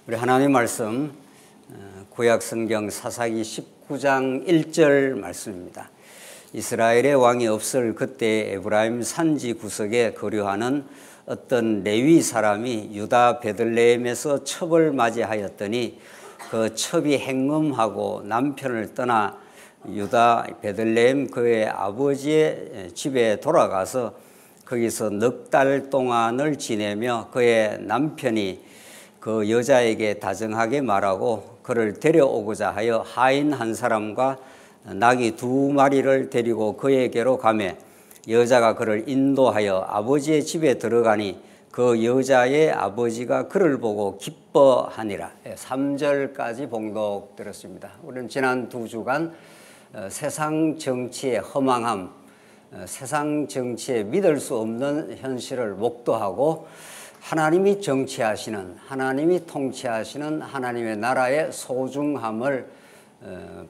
우리 하나님 말씀 구약성경 사사기 19장 1절 말씀입니다. 이스라엘의 왕이 없을 그때 에브라임 산지 구석에 거류하는 어떤 레위 사람이 유다 베들레헴에서 첩을 맞이하였더니 그 첩이 행음하고 남편을 떠나 유다 베들레헴 그의 아버지의 집에 돌아가서 거기서 넉 달 동안을 지내며 그의 남편이 그 여자에게 다정하게 말하고 그를 데려오고자 하여 하인 한 사람과 나귀 2마리를 데리고 그에게로 가매 여자가 그를 인도하여 아버지의 집에 들어가니 그 여자의 아버지가 그를 보고 기뻐하니라. 3절까지 봉독드렸습니다. 우리는 지난 2주간 세상 정치의 허망함, 세상 정치에 믿을 수 없는 현실을 목도하고 하나님이 정치하시는, 하나님이 통치하시는 하나님의 나라의 소중함을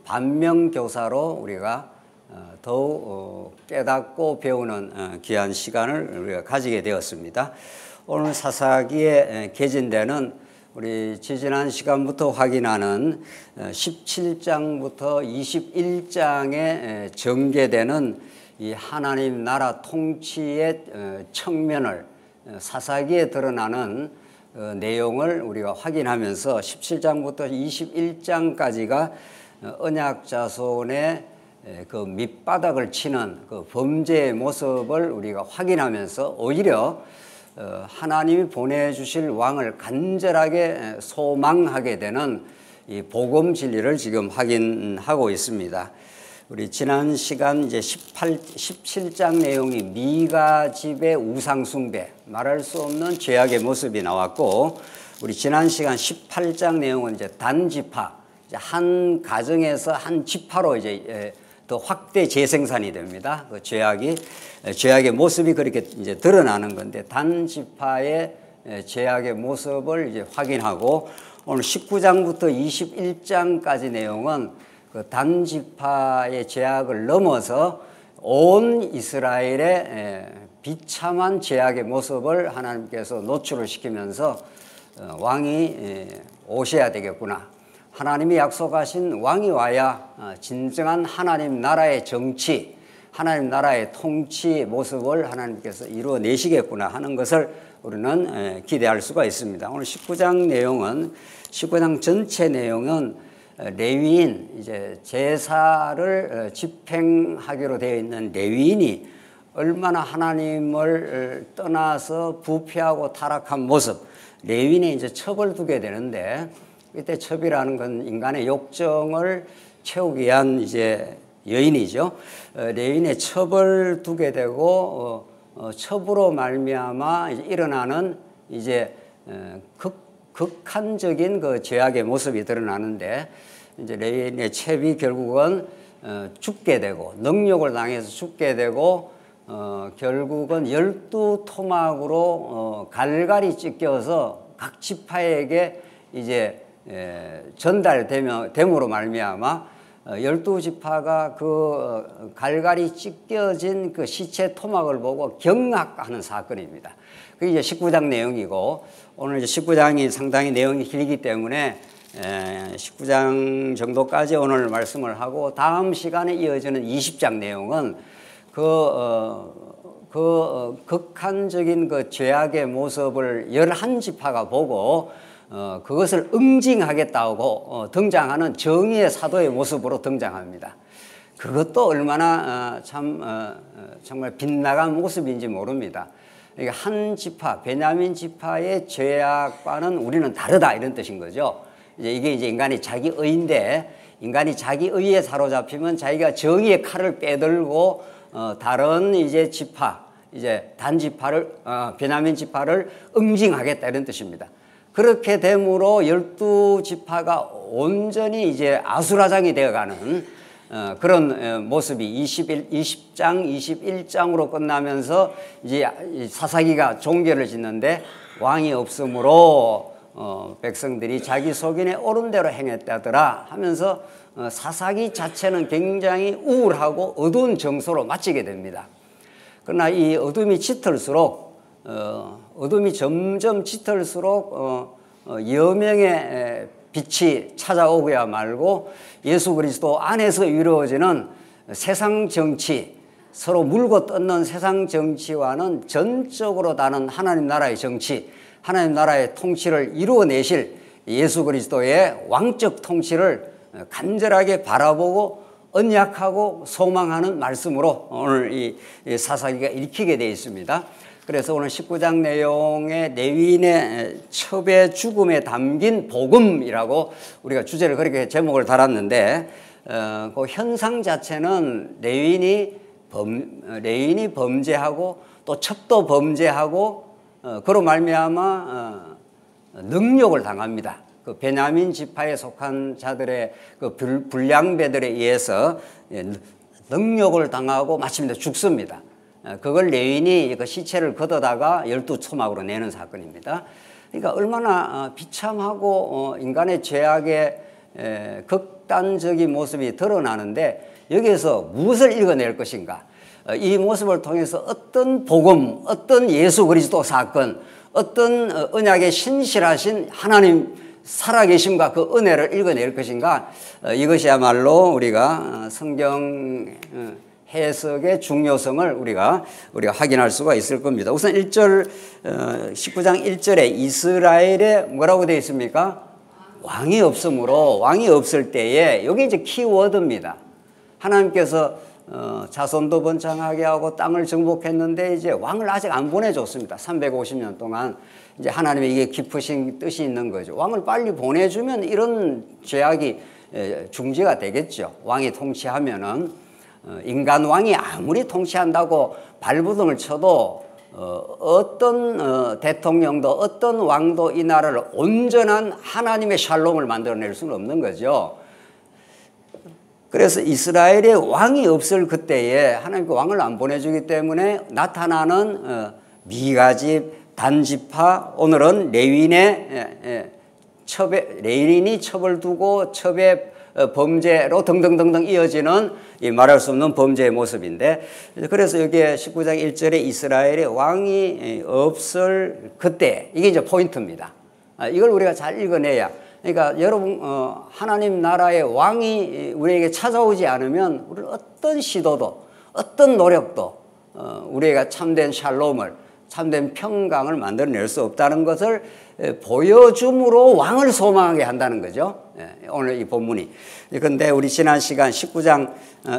반면교사로 우리가 더욱 깨닫고 배우는 귀한 시간을 우리가 가지게 되었습니다. 오늘 사사기에 개진되는 우리 지지난 시간부터 확인하는 17장부터 21장에 전개되는 이 하나님 나라 통치의 측면을 사사기에 드러나는 내용을 우리가 확인하면서 17장부터 21장까지가 언약 자손의 그 밑바닥을 치는 그 범죄의 모습을 우리가 확인하면서 오히려 하나님이 보내주실 왕을 간절하게 소망하게 되는 이 복음 진리를 지금 확인하고 있습니다. 우리 지난 시간 이제 17장 내용이 미가 집의 우상 숭배, 말할 수 없는 죄악의 모습이 나왔고, 우리 지난 시간 18장 내용은 이제 단지파, 이제 한 가정에서 한 지파로 이제 더 확대 재생산이 됩니다. 그 죄악의 모습이 그렇게 이제 드러나는 건데, 단지파의 죄악의 모습을 이제 확인하고, 오늘 19장부터 21장까지 내용은 그 단지파의 죄악을 넘어서 온 이스라엘의 비참한 죄악의 모습을 하나님께서 노출을 시키면서 왕이 오셔야 되겠구나. 하나님이 약속하신 왕이 와야 진정한 하나님 나라의 정치, 하나님 나라의 통치 모습을 하나님께서 이루어내시겠구나 하는 것을 우리는 기대할 수가 있습니다. 오늘 19장 전체 내용은 레위인, 이제 제사를 집행하기로 되어 있는 레위인이 얼마나 하나님을 떠나서 부패하고 타락한 모습, 레위인이 이제 첩을 두게 되는데, 이때 첩이라는 건 인간의 욕정을 채우기 위한 이제 여인이죠. 레위인의 첩을 두게 되고 첩으로 말미암아 일어나는 이제 극한적인 그 죄악의 모습이 드러나는데, 이제 레위인의 첩이 결국은 죽게 되고 능욕을 당해서 죽게 되고 결국은 12토막으로 갈갈이 찢겨서 각 지파에게 이제 전달됨으로 말미암아 12지파가 그 갈갈이 찢겨진 그 시체 토막을 보고 경악하는 사건입니다. 그게 이제 19장 내용이고, 오늘 이제 19장이 상당히 내용이 길기 때문에 19장 정도까지 오늘 말씀을 하고, 다음 시간에 이어지는 20장 내용은 극한적인 그 죄악의 모습을 11지파가 보고 그것을 응징하겠다고 등장하는 정의의 사도의 모습으로 등장합니다. 그것도 얼마나 정말 빗나간 모습인지 모릅니다. 그러니까 한 지파, 베냐민 지파의 죄악과는 우리는 다르다, 이런 뜻인 거죠. 이게 이제 인간이 자기의인데, 인간이 자기의에 사로잡히면 자기가 정의의 칼을 빼들고 다른 이제 지파, 이제 단지파를 베냐민 지파를 응징하겠다, 이런 뜻입니다. 그렇게 됨으로 12지파가 온전히 이제 아수라장이 되어가는 그런 모습이 20장, 21장으로 끝나면서 이제 사사기가 종결을 짓는데, 왕이 없으므로 백성들이 자기 속인에 옳은 대로 행했다더라 하면서 사사기 자체는 굉장히 우울하고 어두운 정서로 마치게 됩니다. 그러나 이 어둠이 짙을수록 어둠이 점점 짙을수록 여명의 빛이 찾아오고야 말고 예수 그리스도 안에서 이루어지는 세상 정치, 서로 물고 뜯는 세상 정치와는 전적으로 다른 하나님 나라의 정치, 하나님 나라의 통치를 이루어내실 예수 그리스도의 왕적 통치를 간절하게 바라보고 언약하고 소망하는 말씀으로 오늘 이 사사기가 읽히게 되어 있습니다. 그래서 오늘 19장 내용의 레위인의 첩의 죽음에 담긴 복음이라고 우리가 주제를 그렇게 제목을 달았는데, 그 현상 자체는 레위인이 범죄하고 또 첩도 범죄하고 그로 말미암아 능욕을 당합니다. 그 베냐민 지파에 속한 자들의 그 불량배들에 의해서 능욕을 당하고 마침내 죽습니다. 그걸 레위인이 그 시체를 걷어다가 12초막으로 내는 사건입니다. 그러니까 얼마나 비참하고 인간의 죄악의 극단적인 모습이 드러나는데, 여기에서 무엇을 읽어낼 것인가? 이 모습을 통해서 어떤 복음, 어떤 예수 그리스도 사건, 어떤 언약에 신실하신 하나님 살아계심과 그 은혜를 읽어낼 것인가? 이것이야말로 우리가 성경 해석의 중요성을 우리가 확인할 수가 있을 겁니다. 우선 1절, 19장 1절에 이스라엘에 뭐라고 되어 있습니까? 왕이 없으므로, 왕이 없을 때에, 여기 이제 키워드입니다. 하나님께서 자손도 번창하게 하고 땅을 정복했는데 이제 왕을 아직 안 보내줬습니다. 350년 동안. 이제 하나님의 이게 깊으신 뜻이 있는 거죠. 왕을 빨리 보내주면 이런 죄악이 중지가 되겠죠. 왕이 통치하면은. 인간 왕이 아무리 통치한다고 발부둥을 쳐도 어떤 대통령도 어떤 왕도 이 나라를 온전한 하나님의 샬롬을 만들어낼 수는 없는 거죠. 그래서 이스라엘에 왕이 없을 그때에 하나님께 왕을 안 보내주기 때문에 나타나는 미가집, 단지파, 오늘은 레위인의 레위인이 첩을 두고 첩의 범죄로 등등등등 이어지는 이 말할 수 없는 범죄의 모습인데, 그래서 여기에 19장 1절에 이스라엘에 왕이 없을 그때, 이게 이제 포인트입니다. 이걸 우리가 잘 읽어내야. 그러니까 여러분, 하나님 나라의 왕이 우리에게 찾아오지 않으면 우리는 어떤 시도도 어떤 노력도 우리가 참된 샬롬을, 참된 평강을 만들어낼 수 없다는 것을 보여줌으로 왕을 소망하게 한다는 거죠. 오늘 이 본문이. 그런데 우리 지난 시간 19장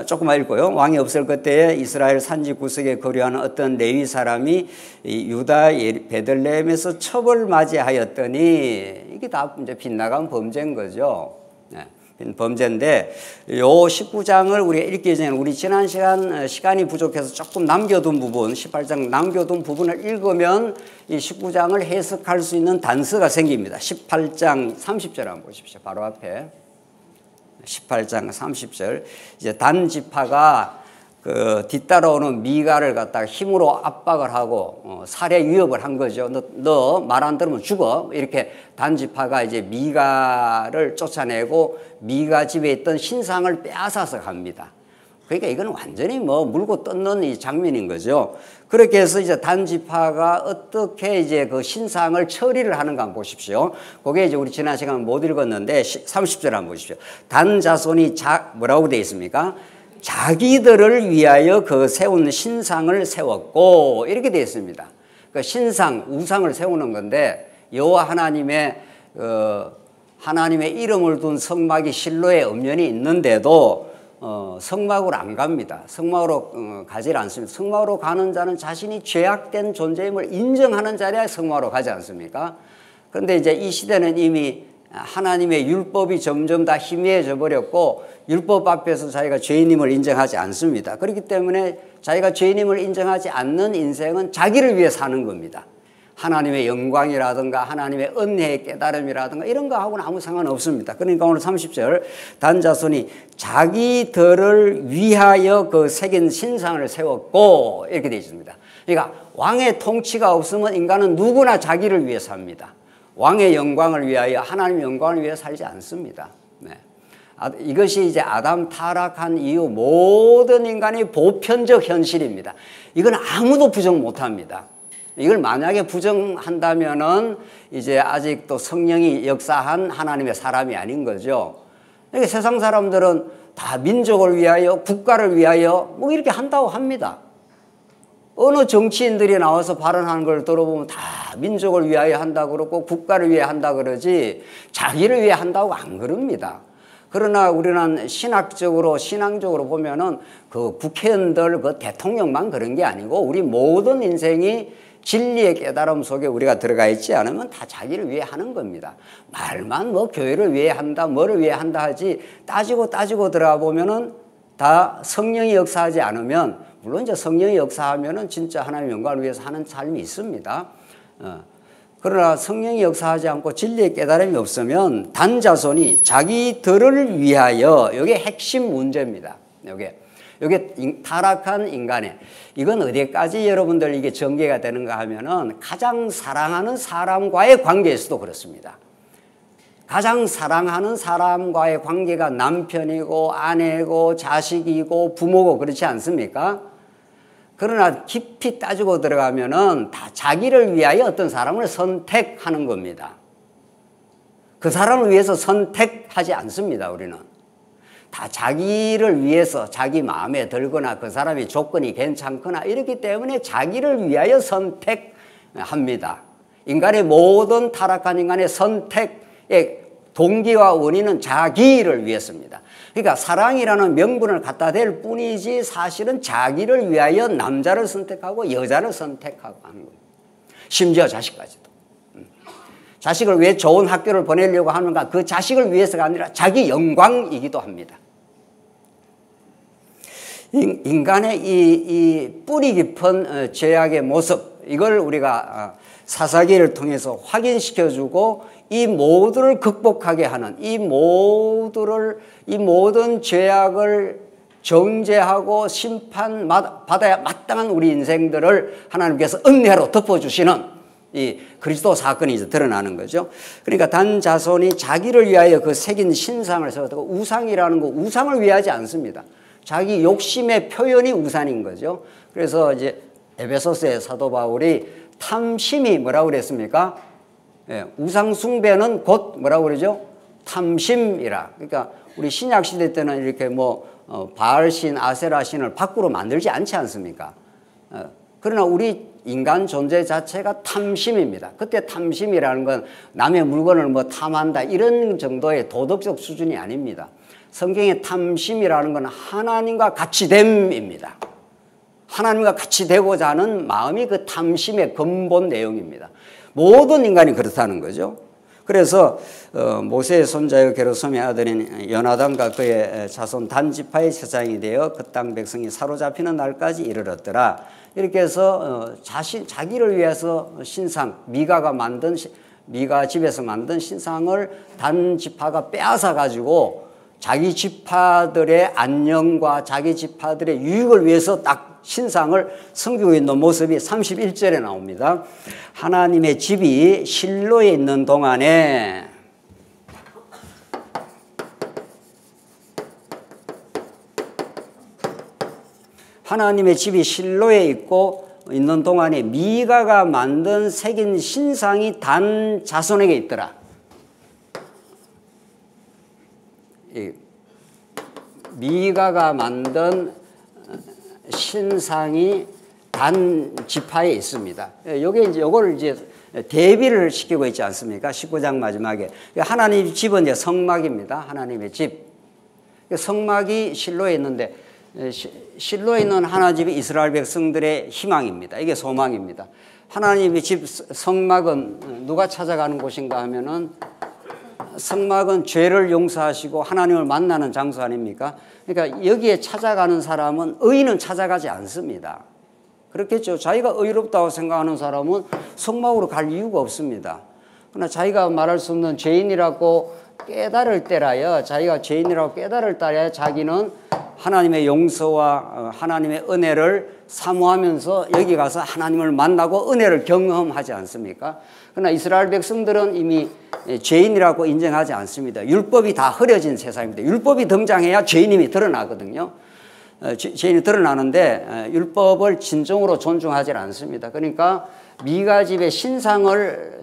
조금만 읽고요. 왕이 없을 그때에 이스라엘 산지 구석에 거류하는 어떤 레위 사람이 유다 베들레헴에서 첩을 맞이하였더니, 이게 다 이제 빗나간 범죄인 거죠. 범죄인데, 요 19장을 우리가 읽기 전에 우리 지난 시간이 부족해서 조금 남겨둔 부분, 18장 남겨둔 부분을 읽으면 이 19장을 해석할 수 있는 단서가 생깁니다. 18장 30절 한번 보십시오. 바로 앞에 18장 30절. 이제 단 지파가 그 뒤따라오는 미가를 갖다가 힘으로 압박을 하고 살해 위협을 한 거죠. 너 말 안 들으면 죽어. 이렇게 단지파가 이제 미가를 쫓아내고 미가 집에 있던 신상을 빼앗아서 갑니다. 그러니까 이건 완전히 뭐 물고 뜯는 이 장면인 거죠. 그렇게 해서 이제 단지파가 어떻게 이제 그 신상을 처리를 하는가 한번 보십시오. 그게 이제 우리 지난 시간 못 읽었는데 30절 한번 보십시오. 단 자손이 뭐라고 되어 있습니까? 자기들을 위하여 그 세운 신상을 세웠고, 이렇게 되어 있습니다. 그 신상, 우상을 세우는 건데, 여호와 하나님의 이름을 둔 성막이 실로에 엄연히 있는데도 성막으로 안 갑니다. 성막으로 가지 않습니다. 성막으로 가는 자는 자신이 죄악된 존재임을 인정하는 자리에 성막으로 가지 않습니까? 그런데 이제 이 시대는 이미 하나님의 율법이 점점 다 희미해져 버렸고, 율법 앞에서 자기가 죄인임을 인정하지 않습니다. 그렇기 때문에 자기가 죄인임을 인정하지 않는 인생은 자기를 위해 사는 겁니다. 하나님의 영광이라든가 하나님의 은혜의 깨달음이라든가 이런 거하고는 아무 상관없습니다. 그러니까 오늘 30절, 단자손이 자기들을 위하여 그 새긴 신상을 세웠고, 이렇게 되어 있습니다. 그러니까 왕의 통치가 없으면 인간은 누구나 자기를 위해 삽니다. 왕의 영광을 위하여, 하나님의 영광을 위해 살지 않습니다. 네. 이것이 이제 아담 타락한 이후 모든 인간이 보편적 현실입니다. 이건 아무도 부정 못합니다. 이걸 만약에 부정한다면은 이제 아직도 성령이 역사한 하나님의 사람이 아닌 거죠. 그러니까 세상 사람들은 다 민족을 위하여, 국가를 위하여 뭐 이렇게 한다고 합니다. 어느 정치인들이 나와서 발언하는 걸 들어보면 다 민족을 위하여 한다고 그러고 국가를 위해 한다고 그러지 자기를 위해 한다고 안 그럽니다. 그러나 우리는 신앙적으로 보면은 그 국회의원들, 그 대통령만 그런 게 아니고 우리 모든 인생이 진리의 깨달음 속에 우리가 들어가 있지 않으면 다 자기를 위해 하는 겁니다. 말만 뭐 교회를 위해 한다, 뭐를 위해 한다 하지 따지고 들어가 보면은 다 성령이 역사하지 않으면, 물론 이제 성령이 역사하면은 진짜 하나님의 영광을 위해서 하는 삶이 있습니다. 그러나 성령이 역사하지 않고 진리의 깨달음이 없으면 단자손이 자기들을 위하여, 이게 핵심 문제입니다. 이게 타락한 인간의, 이건 어디까지 여러분들 이게 전개가 되는가 하면은 가장 사랑하는 사람과의 관계에서도 그렇습니다. 가장 사랑하는 사람과의 관계가 남편이고 아내고 자식이고 부모고 그렇지 않습니까? 그러나 깊이 따지고 들어가면은 다 자기를 위하여 어떤 사람을 선택하는 겁니다. 그 사람을 위해서 선택하지 않습니다, 우리는. 다 자기를 위해서, 자기 마음에 들거나 그 사람의 조건이 괜찮거나 이렇기 때문에 자기를 위하여 선택합니다. 인간의 모든 타락한 인간의 선택의 동기와 원인은 자기를 위해서입니다. 그러니까 사랑이라는 명분을 갖다 댈 뿐이지 사실은 자기를 위하여 남자를 선택하고 여자를 선택하고 하는 겁니다. 심지어 자식까지도. 자식을 왜 좋은 학교를 보내려고 하는가? 그 자식을 위해서가 아니라 자기 영광이기도 합니다. 인간의 이 뿌리 깊은 죄악의 모습, 이걸 우리가 사사기를 통해서 확인시켜주고 이 모두를 극복하게 하는, 이 모든 죄악을 정죄하고 심판받아야 마땅한 우리 인생들을 하나님께서 은혜로 덮어주시는 이 그리스도 사건이 이제 드러나는 거죠. 그러니까 단자손이 자기를 위하여 그 새긴 신상을 세웠다고, 우상이라는 거 우상을 위하지 않습니다. 자기 욕심의 표현이 우상인 거죠. 그래서 이제 에베소서의 사도 바울이 탐심이 뭐라고 그랬습니까? 예, 우상 숭배는 곧 뭐라고 그러죠? 탐심이라. 그러니까 우리 신약 시대 때는 이렇게 바알신, 아세라신을 밖으로 만들지 않지 않습니까? 그러나 우리 인간 존재 자체가 탐심입니다. 그때 탐심이라는 건 남의 물건을 탐한다 이런 정도의 도덕적 수준이 아닙니다. 성경의 탐심이라는 건 하나님과 같이 됨입니다. 하나님과 같이 되고자 하는 마음이 그 탐심의 근본 내용입니다. 모든 인간이 그렇다는 거죠. 그래서 모세의 손자요 게르솜의 아들인 요나단과 그의 자손 단지파의 세상이 되어 그 땅 백성이 사로잡히는 날까지 이르렀더라. 이렇게 해서 자기를 위해서 신상, 미가 집에서 만든 신상을 단지파가 빼앗아 가지고 자기 지파들의 안녕과 자기 지파들의 유익을 위해서 딱 신상을 섬기고 있는 모습이 31절에 나옵니다. 하나님의 집이 실로에 있는 동안에 하나님의 집이 실로에 있는 동안에 미가가 만든 새긴 신상이 단 자손에게 있더라. 미가가 만든 신상이 단 지파에 있습니다. 요걸 이제 대비를 시키고 있지 않습니까? 19장 마지막에. 하나님의 집은 이제 성막입니다. 하나님의 집. 성막이 실로에 있는데, 실로에 있는 하나님의 집이 이스라엘 백성들의 희망입니다. 이게 소망입니다. 하나님의 집 성막은 누가 찾아가는 곳인가 하면은, 성막은 죄를 용서하시고 하나님을 만나는 장소 아닙니까? 그러니까 여기에 찾아가는 사람은, 의인은 찾아가지 않습니다. 그렇겠죠. 자기가 의롭다고 생각하는 사람은 성막으로 갈 이유가 없습니다. 그러나 자기가 말할 수 없는 죄인이라고 깨달을 때라야, 자기가 죄인이라고 깨달을 때라야 자기는 하나님의 용서와 하나님의 은혜를 사모하면서 여기 가서 하나님을 만나고 은혜를 경험하지 않습니까? 그러나 이스라엘 백성들은 이미 죄인이라고 인정하지 않습니다. 율법이 다 흐려진 세상입니다. 율법이 등장해야 죄인임이 드러나거든요. 죄인이 드러나는데 율법을 진정으로 존중하지 않습니다. 그러니까 미가집에 신상을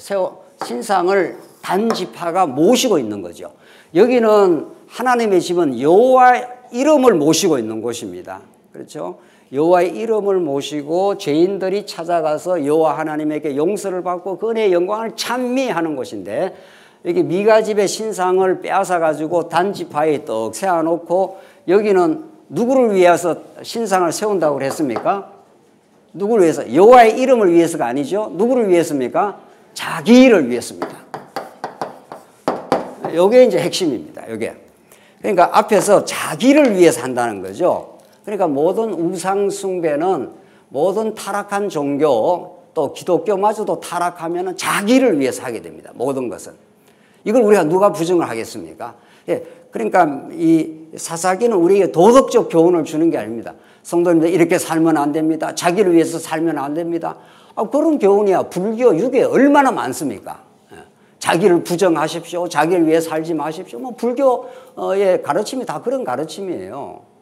단지파가 모시고 있는 거죠. 여기는 하나님의 집은 여호와 이름을 모시고 있는 곳입니다. 그렇죠? 여호와의 이름을 모시고 죄인들이 찾아가서 여호와 하나님에게 용서를 받고 그 은혜의 영광을 찬미하는 곳인데, 여기 미가집의 신상을 빼앗아 가지고 단지파에 떡 세워놓고, 여기는 누구를 위해서 신상을 세운다고 그랬습니까? 누구를 위해서? 여호와의 이름을 위해서가 아니죠. 누구를 위해서입니까? 자기를 위해서입니다. 이게 이제 핵심입니다. 이게. 그러니까 앞에서 자기를 위해서 한다는 거죠. 그러니까 모든 우상 숭배는, 모든 타락한 종교, 또 기독교마저도 타락하면 자기를 위해서 하게 됩니다. 모든 것은. 이걸 우리가 누가 부정을 하겠습니까? 예, 그러니까 이 사사기는 우리에게 도덕적 교훈을 주는 게 아닙니다. 성도님들 이렇게 살면 안 됩니다. 자기를 위해서 살면 안 됩니다. 그런 교훈이야 불교, 유교에 얼마나 많습니까? 예, 자기를 부정하십시오. 자기를 위해 살지 마십시오. 뭐 불교의 가르침이 다 그런 가르침이에요.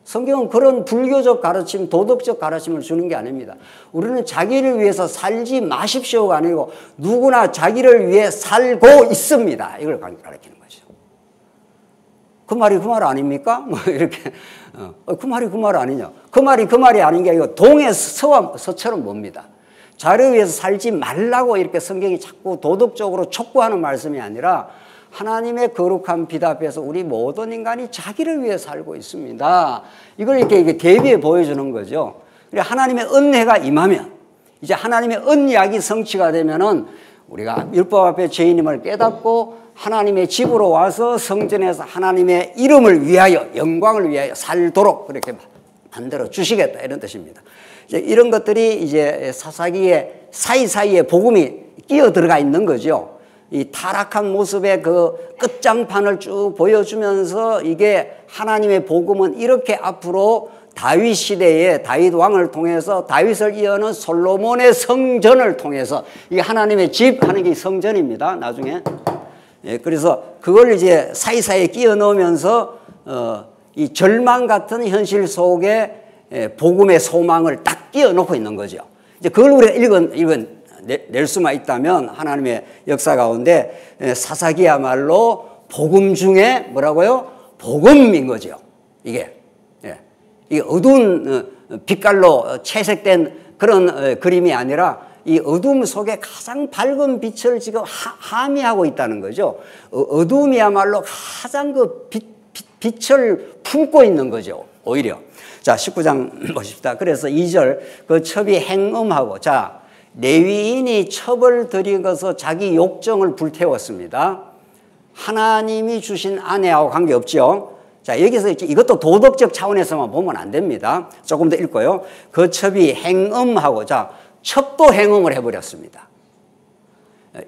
성경은 그런 불교적 가르침, 도덕적 가르침을 주는 게 아닙니다. 우리는 자기를 위해서 살지 마십시오가 아니고 누구나 자기를 위해 살고 있습니다. 이걸 가르치는 거죠. 그 말이 그 말 아닙니까? 뭐 이렇게 그 말이 그 말 아니냐? 그 말이 아닌 게 아니고 동의 서와 서처럼 봅니다. 자기를 위해서 살지 말라고 이렇게 성경이 자꾸 도덕적으로 촉구하는 말씀이 아니라 하나님의 거룩한 빛 앞에서 우리 모든 인간이 자기를 위해 살고 있습니다. 이걸 이렇게 대비해 보여주는 거죠. 하나님의 은혜가 임하면, 이제 하나님의 언약이 성취가 되면은 우리가 율법 앞에 죄인임을 깨닫고 하나님의 집으로 와서 성전에서 하나님의 이름을 위하여, 영광을 위하여 살도록 그렇게 만들어 주시겠다, 이런 뜻입니다. 이제 이런 것들이 이제 사사기의 사이사이에 복음이 끼어 들어가 있는 거죠. 이 타락한 모습의 그 끝장판을 쭉 보여주면서 이게 하나님의 복음은 이렇게 앞으로 다윗 시대에 다윗 왕을 통해서 다윗을 이어는 솔로몬의 성전을 통해서 이게 하나님의 집 하는 게 성전입니다. 나중에. 예, 그래서 그걸 이제 사이사이에 끼워 넣으면서 이 절망 같은 현실 속에 복음의 소망을 딱 끼워 넣고 있는 거죠. 이제 그걸 우리가 낼 수만 있다면 하나님의 역사 가운데 사사기야말로 복음 중에 뭐라고요? 복음인 거죠. 이게 어두운 빛깔로 채색된 그런 그림이 아니라 이 어둠 속에 가장 밝은 빛을 지금 함의하고 있다는 거죠. 어둠이야말로 가장 그 빛을 품고 있는 거죠. 오히려. 자, 19장 보십시다. 그래서 2절 그 첩이 행음하고, 자, 레위인이 첩을 들이고서 자기 욕정을 불태웠습니다. 하나님이 주신 아내하고 관계없죠. 자, 여기서 이것도 도덕적 차원에서만 보면 안 됩니다. 조금 더 읽고요. 그 첩이 행음하고, 자, 첩도 행음을 해버렸습니다.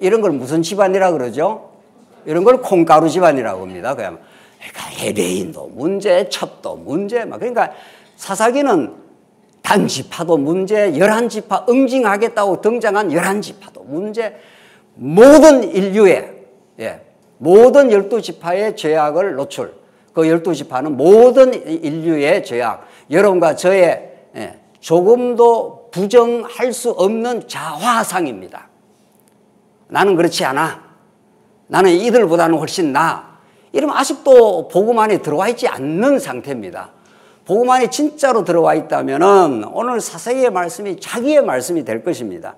이런 걸 무슨 집안이라 그러죠? 이런 걸 콩가루 집안이라고 합니다. 그러니까 레위인도 문제, 첩도 문제, 그러니까 사사기는 단지파도 문제, 11지파 응징하겠다고 등장한 11지파도 문제, 모든 인류의, 모든 12지파의 죄악을 노출. 그 12지파는 모든 인류의 죄악, 여러분과 저의 조금도 부정할 수 없는 자화상입니다. 나는 그렇지 않아. 나는 이들보다는 훨씬 나아. 이러면 아직도 복음 안에 들어와 있지 않는 상태입니다. 복음 안에 진짜로 들어와 있다면은 오늘 사사기의 말씀이 자기의 말씀이 될 것입니다.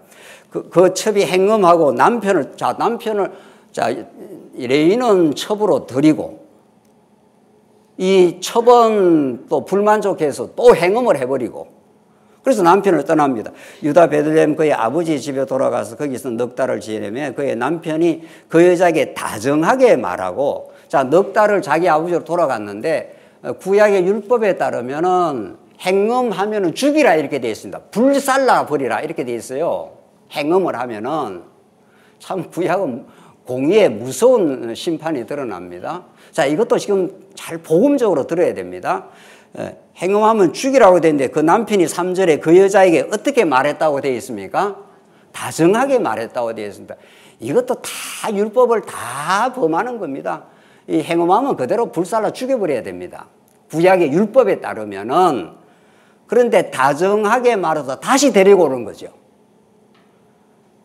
그 첩이 행음하고 남편을 레위인은 첩으로 들이고, 이 첩은 또 불만족해서 또 행음을 해버리고, 그래서 남편을 떠납니다. 유다 베들레헴 그의 아버지 집에 돌아가서 거기서 넉 달을 지내며 그의 남편이 그 여자에게 다정하게 말하고, 자, 넉 달을 자기 아버지로 돌아갔는데 구약의 율법에 따르면은 행음하면은 죽이라 이렇게 되어 있습니다. 불살라 버리라 이렇게 되어 있어요. 행음을 하면은 참 구약은 공의의 무서운 심판이 드러납니다. 자, 이것도 지금 잘 복음적으로 들어야 됩니다. 행음하면 죽이라고 되어 있는데 그 남편이 3절에 그 여자에게 어떻게 말했다고 되어 있습니까? 다정하게 말했다고 되어 있습니다. 이것도 다 율법을 다 범하는 겁니다. 이 행음하면 그대로 불살라 죽여버려야 됩니다. 구약의 율법에 따르면은. 그런데 다정하게 말해서 다시 데리고 오는 거죠.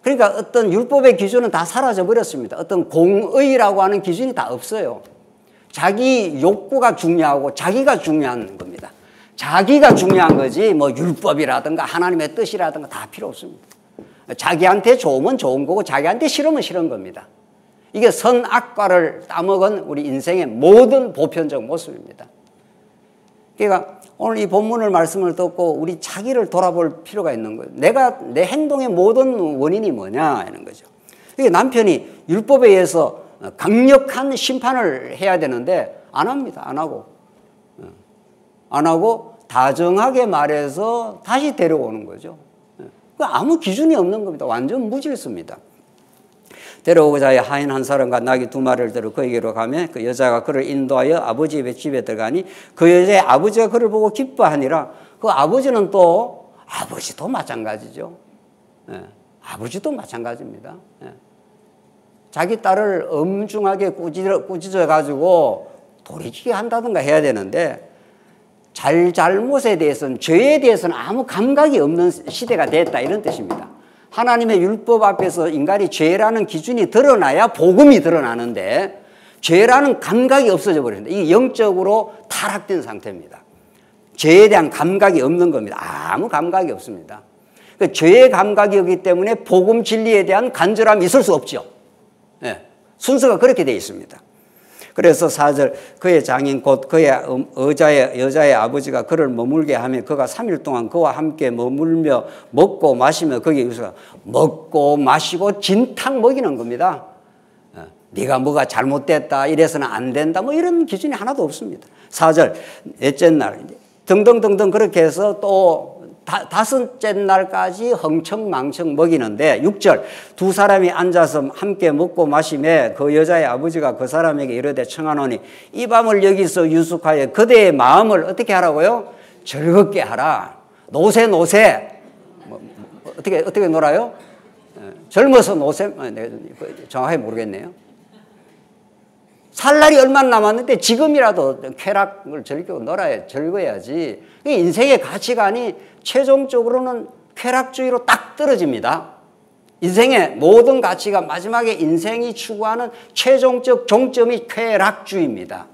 그러니까 어떤 율법의 기준은 다 사라져 버렸습니다. 어떤 공의라고 하는 기준이 다 없어요. 자기 욕구가 중요하고 자기가 중요한 겁니다. 자기가 중요한 거지 뭐 율법이라든가 하나님의 뜻이라든가 다 필요 없습니다. 자기한테 좋으면 좋은 거고 자기한테 싫으면 싫은 겁니다. 이게 선악과를 따먹은 우리 인생의 모든 보편적 모습입니다. 그러니까 오늘 이 본문을 말씀을 듣고 우리 자기를 돌아볼 필요가 있는 거예요. 내 행동의 모든 원인이 뭐냐 하는 거죠. 그게 남편이 율법에 의해서 강력한 심판을 해야 되는데 안 합니다. 안 하고 다정하게 말해서 다시 데려오는 거죠. 아무 기준이 없는 겁니다. 완전 무질서입니다. 데려오고자 하여 하인 한 사람과 나귀 2마리를 들어 그에게로 가면 그 여자가 그를 인도하여 아버지 집에 들어가니 그 여자의 아버지가 그를 보고 기뻐하니라. 그 아버지는 또 아버지도 마찬가지죠. 예, 아버지도 마찬가지입니다. 예. 자기 딸을 엄중하게 꾸짖어 가지고 돌이키게 한다든가 해야 되는데 잘못에 대해서는 죄에 대해서는 아무 감각이 없는 시대가 됐다 이런 뜻입니다. 하나님의 율법 앞에서 인간이 죄라는 기준이 드러나야 복음이 드러나는데 죄라는 감각이 없어져 버립니다. 이게 영적으로 타락된 상태입니다. 죄에 대한 감각이 없는 겁니다. 아무 감각이 없습니다. 그 죄의 감각이 없기 때문에 복음 진리에 대한 간절함이 있을 수 없죠. 예, 순서가 그렇게 되어 있습니다. 그래서 4절 그의 장인 곧 그의 여자의 아버지가 그를 머물게 하며 그가 3일 동안 그와 함께 머물며 먹고 마시며 거기에 유수가 먹고 마시고 진탕 먹이는 겁니다. 네가 뭐가 잘못됐다 이래서는 안 된다 뭐 이런 기준이 하나도 없습니다. 4절 넷째 날 등등등등 그렇게 해서 또 다섯째 날까지 흥청망청 먹이는데 6절 두 사람이 앉아서 함께 먹고 마시며 그 여자의 아버지가 그 사람에게 이르되 청하노니 이 밤을 여기서 유숙하여 그대의 마음을 어떻게 하라고요? 즐겁게 하라. 노세 어떻게 놀아요? 젊어서 노세 정확히 모르겠네요. 살 날이 얼마 남았는데 지금이라도 쾌락을 즐기고 즐거워야지. 인생의 가치관이 최종적으로는 쾌락주의로 딱 떨어집니다. 인생의 모든 가치가 마지막에 인생이 추구하는 최종적 종점이 쾌락주의입니다.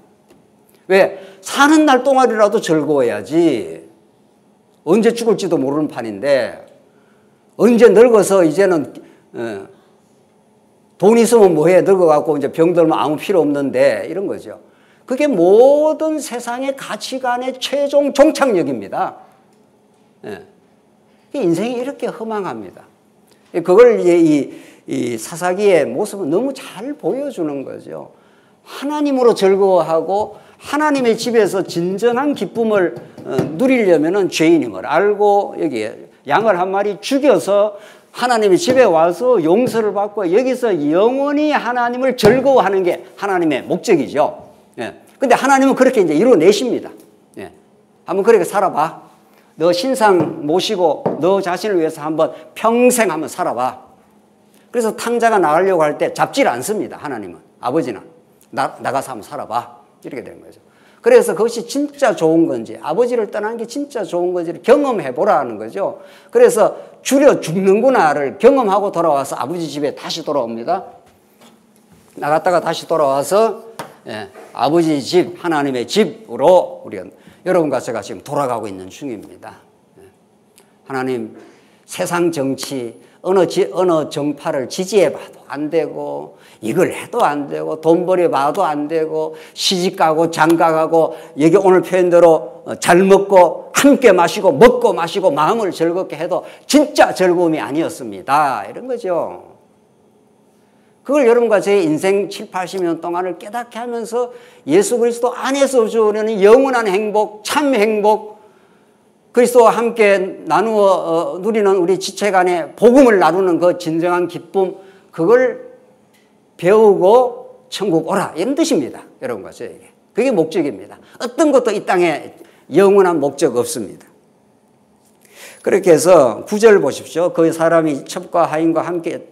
왜? 사는 날 동안이라도 즐거워야지. 언제 죽을지도 모르는 판인데 언제 늙어서 이제는 돈 있으면 뭐해 늙어갖고 이제 병들면 아무 필요 없는데 이런 거죠. 그게 모든 세상의 가치관의 최종 종착역입니다. 예. 인생이 이렇게 허망합니다. 그걸 이 사사기의 모습은 너무 잘 보여주는 거죠. 하나님으로 즐거워하고 하나님의 집에서 진정한 기쁨을 누리려면 죄인임을 알고 여기에 양을 한 마리 죽여서 하나님의 집에 와서 용서를 받고 여기서 영원히 하나님을 즐거워하는 게 하나님의 목적이죠. 예. 근데 하나님은 그렇게 이제 이루어내십니다. 예. 한번 그렇게 살아봐. 너 신상 모시고 너 자신을 위해서 한번 평생 한번 살아봐. 그래서 탕자가 나가려고 할 때 잡지를 않습니다. 하나님은. 아버지는. 나가서 한번 살아봐. 이렇게 되는 거죠. 그래서 그것이 진짜 좋은 건지 아버지를 떠난 게 진짜 좋은 건지를 경험해보라는 거죠. 그래서 줄여 죽는구나를 경험하고 돌아와서 아버지 집에 다시 돌아옵니다. 나갔다가 다시 돌아와서 아버지 집, 하나님의 집으로 우리가 여러분과 제가 지금 돌아가고 있는 중입니다. 하나님 세상 정치 어느 정파를 지지해봐도 안 되고 이걸 해도 안 되고 돈 벌여봐도 안 되고 시집가고 장가가고 여기 오늘 표현대로 잘 먹고 함께 마시고 먹고 마시고 마음을 즐겁게 해도 진짜 즐거움이 아니었습니다. 이런 거죠. 그걸 여러분과 제 인생 7, 80년 동안을 깨닫게 하면서 예수 그리스도 안에서 주는 영원한 행복, 참 행복, 그리스도와 함께 나누어 누리는 우리 지체 간의 복음을 나누는 그 진정한 기쁨, 그걸 배우고 천국 오라 이런 뜻입니다. 여러분과 저에게. 그게 목적입니다. 어떤 것도 이 땅에 영원한 목적 없습니다. 그렇게 해서 9절 보십시오. 그 사람이 첩과 하인과 함께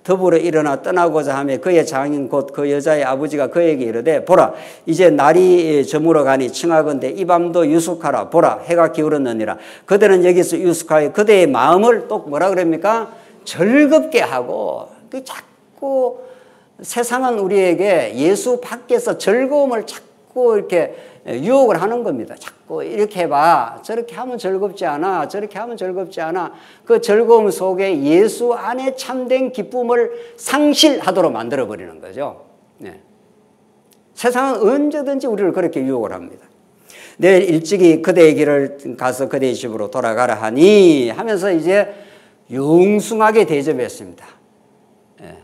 더불어 일어나 떠나고자 하며 그의 장인 곧 그 여자의 아버지가 그에게 이르되 보라 이제 날이 저물어 가니 청하건대 이 밤도 유숙하라. 보라 해가 기울었느니라. 그들은 여기서 유숙하여 그대의 마음을 또 뭐라 그럽니까? 즐겁게 하고 자꾸 세상은 우리에게 예수 밖에서 즐거움을 자꾸 이렇게 유혹을 하는 겁니다. 자꾸 이렇게 해봐. 저렇게 하면 즐겁지 않아. 저렇게 하면 즐겁지 않아. 그 즐거움 속에 예수 안에 참된 기쁨을 상실하도록 만들어버리는 거죠. 네. 세상은 언제든지 우리를 그렇게 유혹을 합니다. 내일 일찍이 그대의 길을 가서 그대의 집으로 돌아가라 하니 하면서 이제 영숭하게 대접했습니다. 예.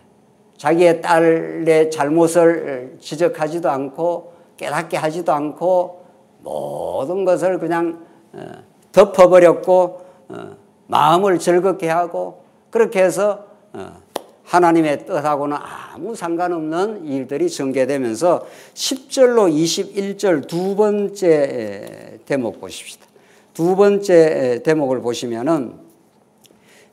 자기의 딸의 잘못을 지적하지도 않고 깨닫게 하지도 않고 모든 것을 그냥 덮어버렸고 마음을 즐겁게 하고 그렇게 해서 하나님의 뜻하고는 아무 상관없는 일들이 전개되면서 10절로 21절 두 번째 대목 보십시다. 두 번째 대목을 보시면은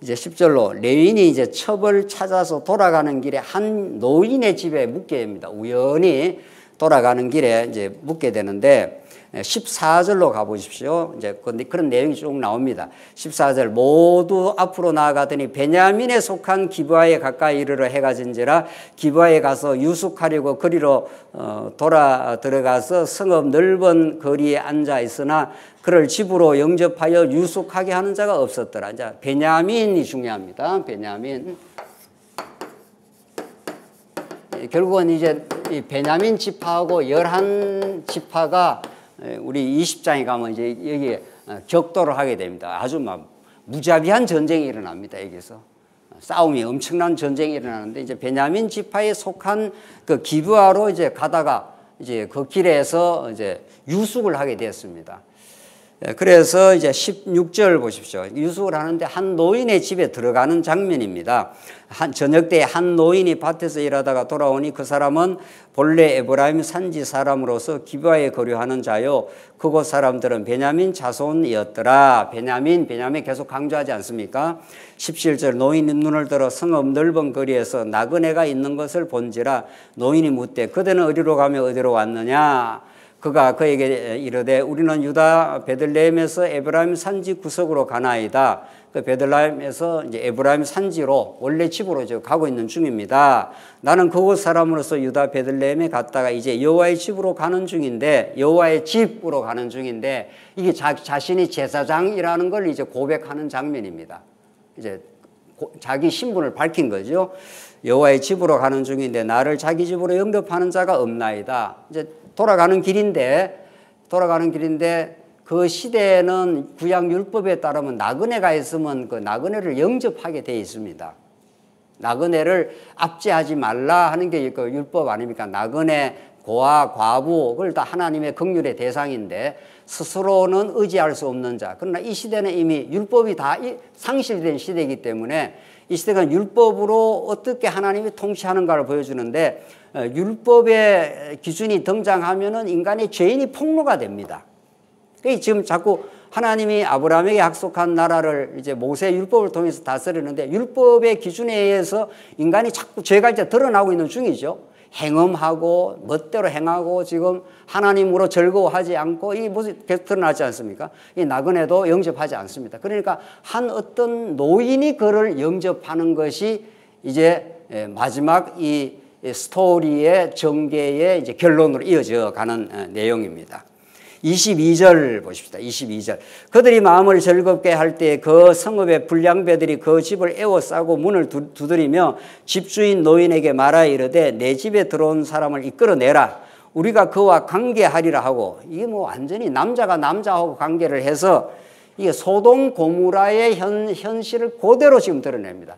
이제 10절로 레위인이 이제 첩을 찾아서 돌아가는 길에 한 노인의 집에 묵게 됩니다. 우연히 돌아가는 길에 이제 묵게 되는데 14절로 가보십시오. 이제 그런 내용이 쭉 나옵니다. 14절 모두 앞으로 나아가더니 베냐민에 속한 기브아에 가까이 이르러 해가 진지라 기브아에 가서 유숙하려고 거리로 돌아 들어가서 성읍 넓은 거리에 앉아 있으나 그를 집으로 영접하여 유숙하게 하는 자가 없었더라. 이제 베냐민이 중요합니다. 베냐민. 결국은 이제 이 베냐민 지파하고 11지파가 우리 20장에 가면 이제 여기에 격돌을 하게 됩니다. 아주 막 무자비한 전쟁이 일어납니다. 여기서 싸움이 엄청난 전쟁이 일어나는데 이제 베냐민 지파에 속한 그 기브아로 이제 가다가 이제 그 길에서 이제 유숙을 하게 되었습니다. 그래서 이제 16절 보십시오. 유숙을 하는데 한 노인의 집에 들어가는 장면입니다. 저녁 때 한 노인이 밭에서 일하다가 돌아오니 그 사람은 본래 에브라임 산지 사람으로서 기브아에 거류하는 자요. 그곳 사람들은 베냐민 자손이었더라. 베냐민 계속 강조하지 않습니까? 17절 노인이 눈을 들어 성읍 넓은 거리에서 나그네가 있는 것을 본지라 노인이 묻되 그대는 어디로 가며 어디로 왔느냐? 그가 그에게 이르되 우리는 유다 베들레헴에서 에브라임 산지 구석으로 가나이다. 그 베들레헴에서 이제 에브라임 산지로 원래 집으로 이제 가고 있는 중입니다. 나는 그곳 사람으로서 유다 베들레헴에 갔다가 이제 여호와의 집으로 가는 중인데 여호와의 집으로 가는 중인데 이게 자신이 제사장이라는 걸 이제 고백하는 장면입니다. 이제 자기 신분을 밝힌 거죠. 여호와의 집으로 가는 중인데 나를 자기 집으로 영접하는 자가 없나이다. 이제 돌아가는 길인데 그 시대에는 구약 율법에 따르면 나그네가 있으면 그 나그네를 영접하게 되어 있습니다. 나그네를 압제하지 말라 하는 게 그 율법 아닙니까? 나그네, 고아, 과부 그걸 다 하나님의 긍휼의 대상인데 스스로는 의지할 수 없는 자. 그러나 이 시대는 이미 율법이 다 상실된 시대이기 때문에 이 시대가 율법으로 어떻게 하나님이 통치하는가를 보여주는데 율법의 기준이 등장하면은 인간의 죄인이 폭로가 됩니다. 그러니까 지금 자꾸 하나님이 아브라함에게 약속한 나라를 이제 모세 율법을 통해서 다스리는데 율법의 기준에 의해서 인간이 자꾸 죄가 이제 드러나고 있는 중이죠. 행음하고 멋대로 행하고 지금 하나님으로 즐거워하지 않고 이 모습이 계속 드러나지 않습니까? 이 나그네도 영접하지 않습니다. 그러니까 한 어떤 노인이 그를 영접하는 것이 이제 마지막 이 스토리의 전개의 이제 결론으로 이어져 가는 내용입니다. 22절 보십시다. 22절. 그들이 마음을 즐겁게 할 때 그 성읍의 불량배들이 그 집을 에워싸고 문을 두드리며 집주인 노인에게 말하여 이르되 내 집에 들어온 사람을 이끌어내라. 우리가 그와 관계하리라 하고 이게 뭐 완전히 남자가 남자하고 관계를 해서 이게 소돔 고무라의 현실을 그대로 지금 드러냅니다.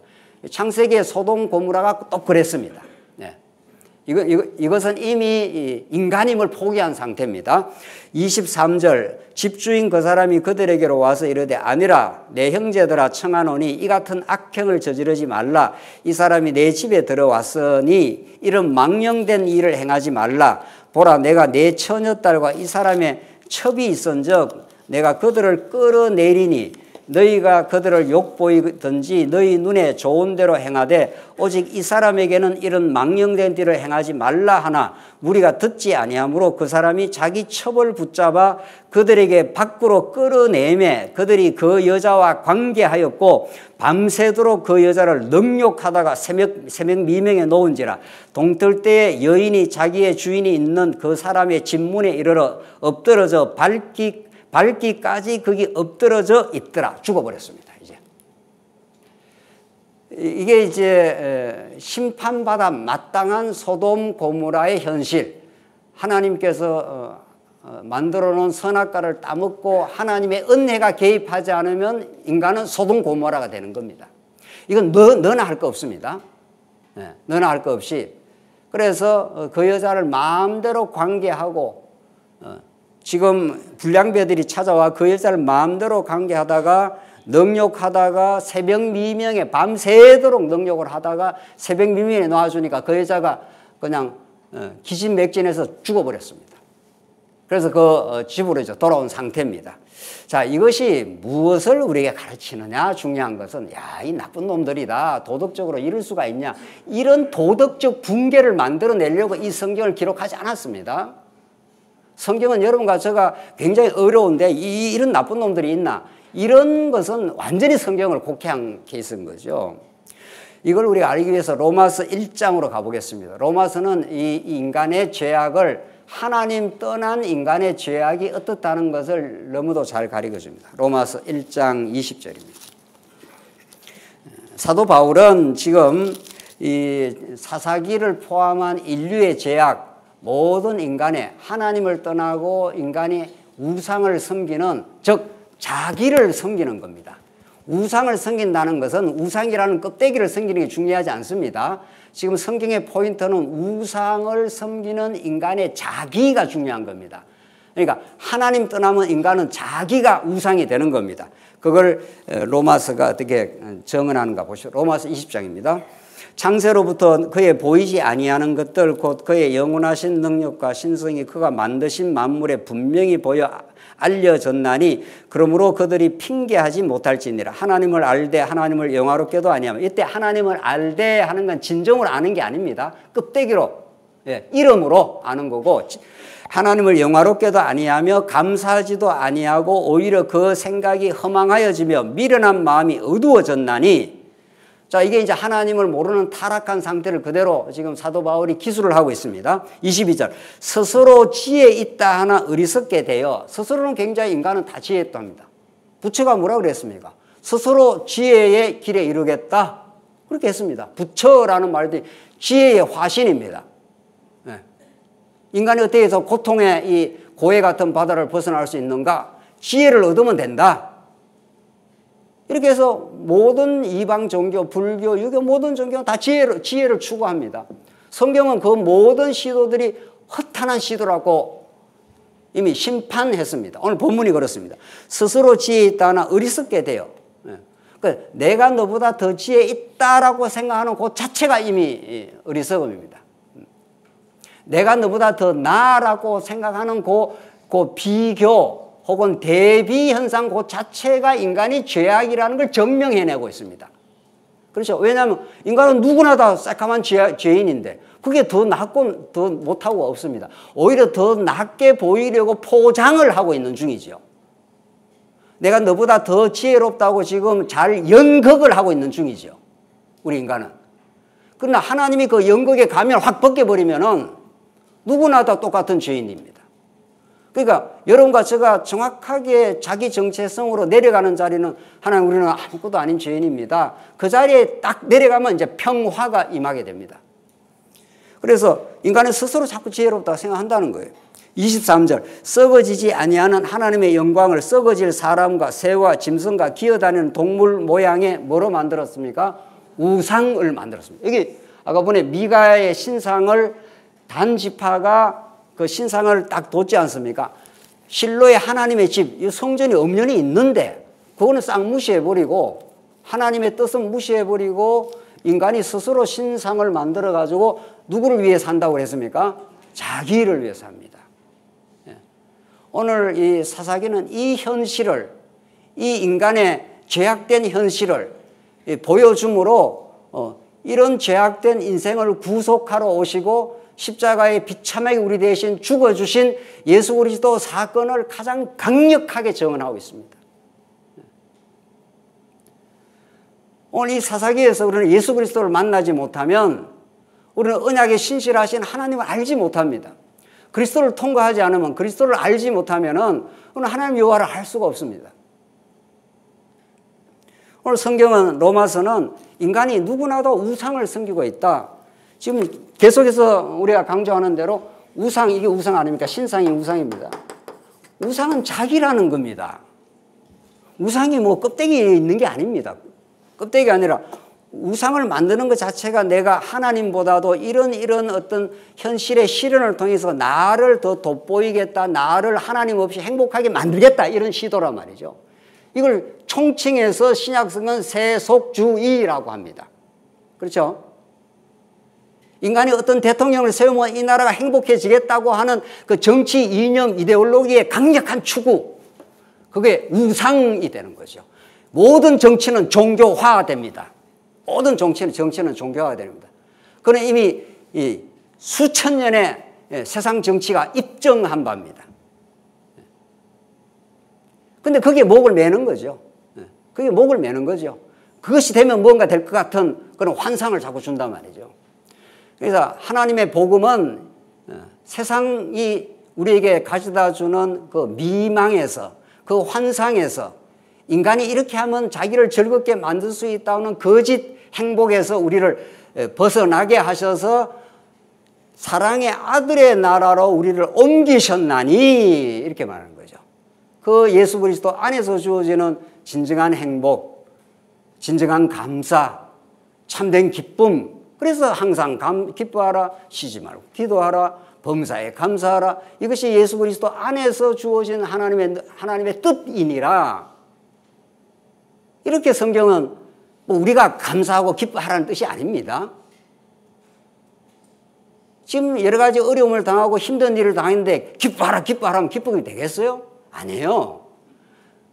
창세기의 소돔 고무라가 또 그랬습니다. 네. 이것은 이미 인간임을 포기한 상태입니다. 23절 집주인 그 사람이 그들에게로 와서 이르되 아니라 내 형제들아 청하노니 이 같은 악행을 저지르지 말라. 이 사람이 내 집에 들어왔으니 이런 망령된 일을 행하지 말라. 보라 내가 내 처녀딸과 이 사람의 첩이 있은즉 내가 그들을 끌어내리니 너희가 그들을 욕보이든지 너희 눈에 좋은 대로 행하되 오직 이 사람에게는 이런 망령된 일을 행하지 말라 하나 우리가 듣지 아니하므로 그 사람이 자기 첩을 붙잡아 그들에게 밖으로 끌어내매 그들이 그 여자와 관계하였고 밤새도록 그 여자를 능욕하다가 새벽 미명에 놓은지라. 동틀 때에 여인이 자기의 주인이 있는 그 사람의 집 문에 이르러 엎드러져 밟기까지 거기 엎드러져 있더라. 죽어버렸습니다. 이게 이제 심판받아 마땅한 소돔 고모라의 현실. 하나님께서 만들어 놓은 선악과를 따먹고 하나님의 은혜가 개입하지 않으면 인간은 소돔 고모라가 되는 겁니다. 이건 너나 할 거 없습니다. 너나 할 거 없이. 그래서 그 여자를 마음대로 관계하고 지금 불량배들이 찾아와 그 여자를 마음대로 관계하다가 능욕하다가 새벽 미명에 밤새도록 능욕을 하다가 새벽 미명에 놔주니까 그 여자가 그냥 기진맥진해서 죽어버렸습니다. 그래서 그 집으로 이제 돌아온 상태입니다. 자, 이것이 무엇을 우리에게 가르치느냐? 중요한 것은 이 나쁜 놈들이다. 도덕적으로 이럴 수가 있냐? 이런 도덕적 붕괴를 만들어내려고 이 성경을 기록하지 않았습니다. 성경은 여러분과 제가 굉장히 어려운데 이런 나쁜 놈들이 있나? 이런 것은 완전히 성경을 곡해한 케이스인 거죠. 이걸 우리가 알기 위해서 로마서 1장으로 가보겠습니다. 로마서는 이 인간의 죄악을 하나님 떠난 인간의 죄악이 어떻다는 것을 너무도 잘 가르쳐줍니다. 로마서 1장 20절입니다. 사도 바울은 지금 이 사사기를 포함한 인류의 죄악, 모든 인간의 하나님을 떠나고 인간이 우상을 섬기는, 즉 자기를 섬기는 겁니다. 우상을 섬긴다는 것은 우상이라는 껍데기를 섬기는 게 중요하지 않습니다. 지금 성경의 포인트는 우상을 섬기는 인간의 자기가 중요한 겁니다. 그러니까 하나님 떠나면 인간은 자기가 우상이 되는 겁니다. 그걸 로마서가 어떻게 정언하는가 보시죠. 로마서 20장입니다. 창세로부터 그의 보이지 아니하는 것들 곧 그의 영원하신 능력과 신성이 그가 만드신 만물에 분명히 보여 알려졌나니 그러므로 그들이 핑계하지 못할지니라. 하나님을 알되 하나님을 영화롭게도 아니하며, 이때 하나님을 알되 하는 건 진정으로 아는 게 아닙니다. 껍데기로, 이름으로 아는 거고, 하나님을 영화롭게도 아니하며 감사하지도 아니하고 오히려 그 생각이 허망하여지며 미련한 마음이 어두워졌나니. 자, 이게 이제 하나님을 모르는 타락한 상태를 그대로 지금 사도 바울이 기술을 하고 있습니다. 22절. 스스로 지혜 있다 하나 어리석게 되어. 스스로는 굉장히 인간은 다 지혜 있답니다. 부처가 뭐라 그랬습니까? 스스로 지혜의 길에 이르겠다. 그렇게 했습니다. 부처라는 말도 지혜의 화신입니다. 인간이 어떻게 해서 고통의 이 고해 같은 바다를 벗어날 수 있는가? 지혜를 얻으면 된다. 이렇게 해서 모든 이방 종교, 불교, 유교 모든 종교는 다 지혜를 추구합니다. 성경은 그 모든 시도들이 허탄한 시도라고 이미 심판했습니다. 오늘 본문이 그렇습니다. 스스로 지혜 있다나 어리석게 돼요. 그러니까 내가 너보다 더 지혜 있다라고 생각하는 그 자체가 이미 어리석음입니다. 내가 너보다 더 나아라고 생각하는 그 비교 혹은 대비 현상 그 자체가 인간이 죄악이라는 걸 증명해내고 있습니다. 그렇죠. 왜냐하면 인간은 누구나 다 새까만 죄인인데 그게 더 낫고 더 못하고 없습니다. 오히려 더 낫게 보이려고 포장을 하고 있는 중이죠. 내가 너보다 더 지혜롭다고 지금 잘 연극을 하고 있는 중이죠. 우리 인간은. 그러나 하나님이 그 연극의 가면을 확 벗겨버리면은 누구나 다 똑같은 죄인입니다. 그러니까 여러분과 제가 정확하게 자기 정체성으로 내려가는 자리는 하나님 우리는 아무것도 아닌 죄인입니다. 그 자리에 딱 내려가면 이제 평화가 임하게 됩니다. 그래서 인간은 스스로 자꾸 지혜롭다고 생각한다는 거예요. 23절. 썩어지지 아니하는 하나님의 영광을 썩어질 사람과 새와 짐승과 기어다니는 동물 모양의 뭐로 만들었습니까? 우상을 만들었습니다. 여기 아까 보니 미가의 신상을 단지파가 그 신상을 딱 뒀지 않습니까? 실로의 하나님의 집, 이 성전이 엄연히 있는데 그거는 싹 무시해버리고 하나님의 뜻은 무시해버리고 인간이 스스로 신상을 만들어가지고 누구를 위해 산다고 했습니까? 자기를 위해 삽니다. 오늘 이 사사기는 이 현실을, 이 인간의 죄악된 현실을 보여줌으로 이런 죄악된 인생을 구속하러 오시고 십자가에 비참하게 우리 대신 죽어주신 예수 그리스도 사건을 가장 강력하게 증언하고 있습니다. 오늘 이 사사기에서 우리는 예수 그리스도를 만나지 못하면 우리는 언약에 신실하신 하나님을 알지 못합니다. 그리스도를 통과하지 않으면, 그리스도를 알지 못하면은 우리는 하나님 여호와를 알 수가 없습니다. 오늘 성경은, 로마서는 인간이 누구나도 우상을 섬기고 있다. 지금 계속해서 우리가 강조하는 대로 우상, 이게 우상 아닙니까? 신상이 우상입니다. 우상은 자기라는 겁니다. 우상이 뭐 껍데기에 있는 게 아닙니다. 껍데기가 아니라 우상을 만드는 것 자체가 내가 하나님보다도 이런 어떤 현실의 실현을 통해서 나를 더 돋보이겠다, 나를 하나님 없이 행복하게 만들겠다, 이런 시도란 말이죠. 이걸 총칭해서 신약성은 세속주의라고 합니다. 그렇죠? 인간이 어떤 대통령을 세우면 이 나라가 행복해지겠다고 하는 그 정치 이념 이데올로기의 강력한 추구, 그게 우상이 되는 거죠. 모든 정치는 종교화됩니다. 모든 정치는 종교화가 됩니다. 그는 이미 이 수천 년의 세상 정치가 입증한 바입니다. 근데 그게 목을 매는 거죠. 그게 목을 매는 거죠. 그것이 되면 뭔가 될 것 같은 그런 환상을 자꾸 준단 말이죠. 그래서 하나님의 복음은 세상이 우리에게 가져다 주는 그 미망에서, 그 환상에서, 인간이 이렇게 하면 자기를 즐겁게 만들 수 있다는 거짓 행복에서 우리를 벗어나게 하셔서 사랑의 아들의 나라로 우리를 옮기셨나니, 이렇게 말하는 거죠. 그 예수 그리스도 안에서 주어지는 진정한 행복, 진정한 감사, 참된 기쁨. 그래서 항상 기뻐하라, 쉬지 말고 기도하라, 범사에 감사하라. 이것이 예수 그리스도 안에서 주어진 하나님의 뜻이니라. 이렇게 성경은 뭐 우리가 감사하고 기뻐하라는 뜻이 아닙니다. 지금 여러 가지 어려움을 당하고 힘든 일을 당했는데 기뻐하라 하면 기쁘게 되겠어요? 아니에요.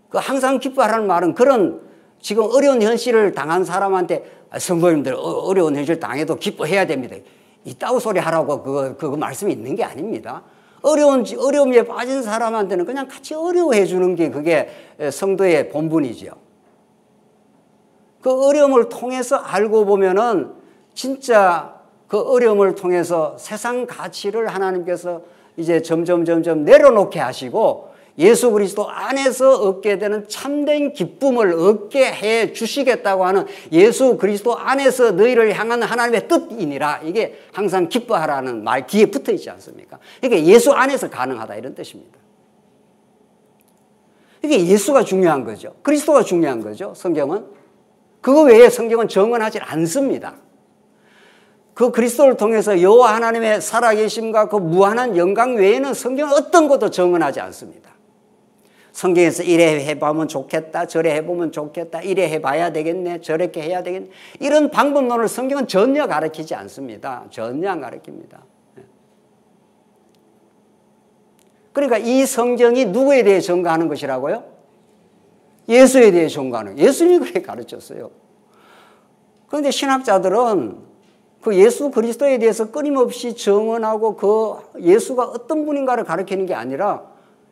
그 항상 기뻐하라는 말은 그런 지금 어려운 현실을 당한 사람한테 성도님들 어려운 현실 당해도 기뻐해야 됩니다, 이따구 소리 하라고 그거 말씀이 있는 게 아닙니다. 어려움에 빠진 사람한테는 그냥 같이 어려워해 주는 게 그게 성도의 본분이죠. 그 어려움을 통해서 알고 보면은 진짜 그 어려움을 통해서 세상 가치를 하나님께서 이제 점점 내려놓게 하시고 예수 그리스도 안에서 얻게 되는 참된 기쁨을 얻게 해 주시겠다고 하는 예수 그리스도 안에서 너희를 향한 하나님의 뜻이니라. 이게 항상 기뻐하라는 말 뒤에 붙어 있지 않습니까? 이게 예수 안에서 가능하다, 이런 뜻입니다. 이게 예수가 중요한 거죠. 그리스도가 중요한 거죠. 성경은. 그거 외에 성경은 정언하지 않습니다. 그 그리스도를 통해서 여호와 하나님의 살아계심과 그 무한한 영광 외에는 성경은 어떤 것도 정언하지 않습니다. 성경에서 이래 해보면 좋겠다, 저래 해보면 좋겠다, 이래 해봐야 되겠네, 저렇게 해야 되겠네, 이런 방법론을 성경은 전혀 가르치지 않습니다. 전혀 안 가르칩니다. 그러니까 이 성경이 누구에 대해 전가하는 것이라고요? 예수에 대해 전가하는, 예수님이 그렇게 가르쳤어요. 그런데 신학자들은 그 예수 그리스도에 대해서 끊임없이 정언하고 그 예수가 어떤 분인가를 가르치는 게 아니라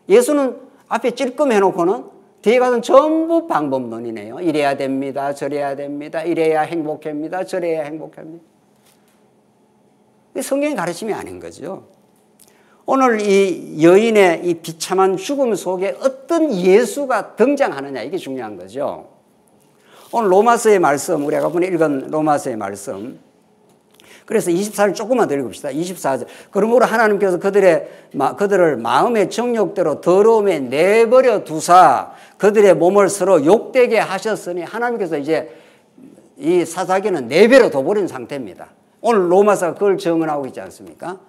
예수는 앞에 찔끔 해놓고는 뒤에 가서는 전부 방법론이네요. 이래야 됩니다, 저래야 됩니다, 이래야 행복합니다, 저래야 행복합니다. 성경의 가르침이 아닌 거죠. 오늘 이 여인의 이 비참한 죽음 속에 어떤 예수가 등장하느냐, 이게 중요한 거죠. 오늘 로마서의 말씀, 우리가 아까 읽은 로마서의 말씀, 그래서 24절 조금만 더 읽읍시다. 24절. 그러므로 하나님께서 그들을 마음의 정욕대로 더러움에 내버려 두사 그들의 몸을 서로 욕되게 하셨으니, 하나님께서 이제 이 사사기는 내버려 둬버린 상태입니다. 오늘 로마서가 그걸 증언하고 있지 않습니까?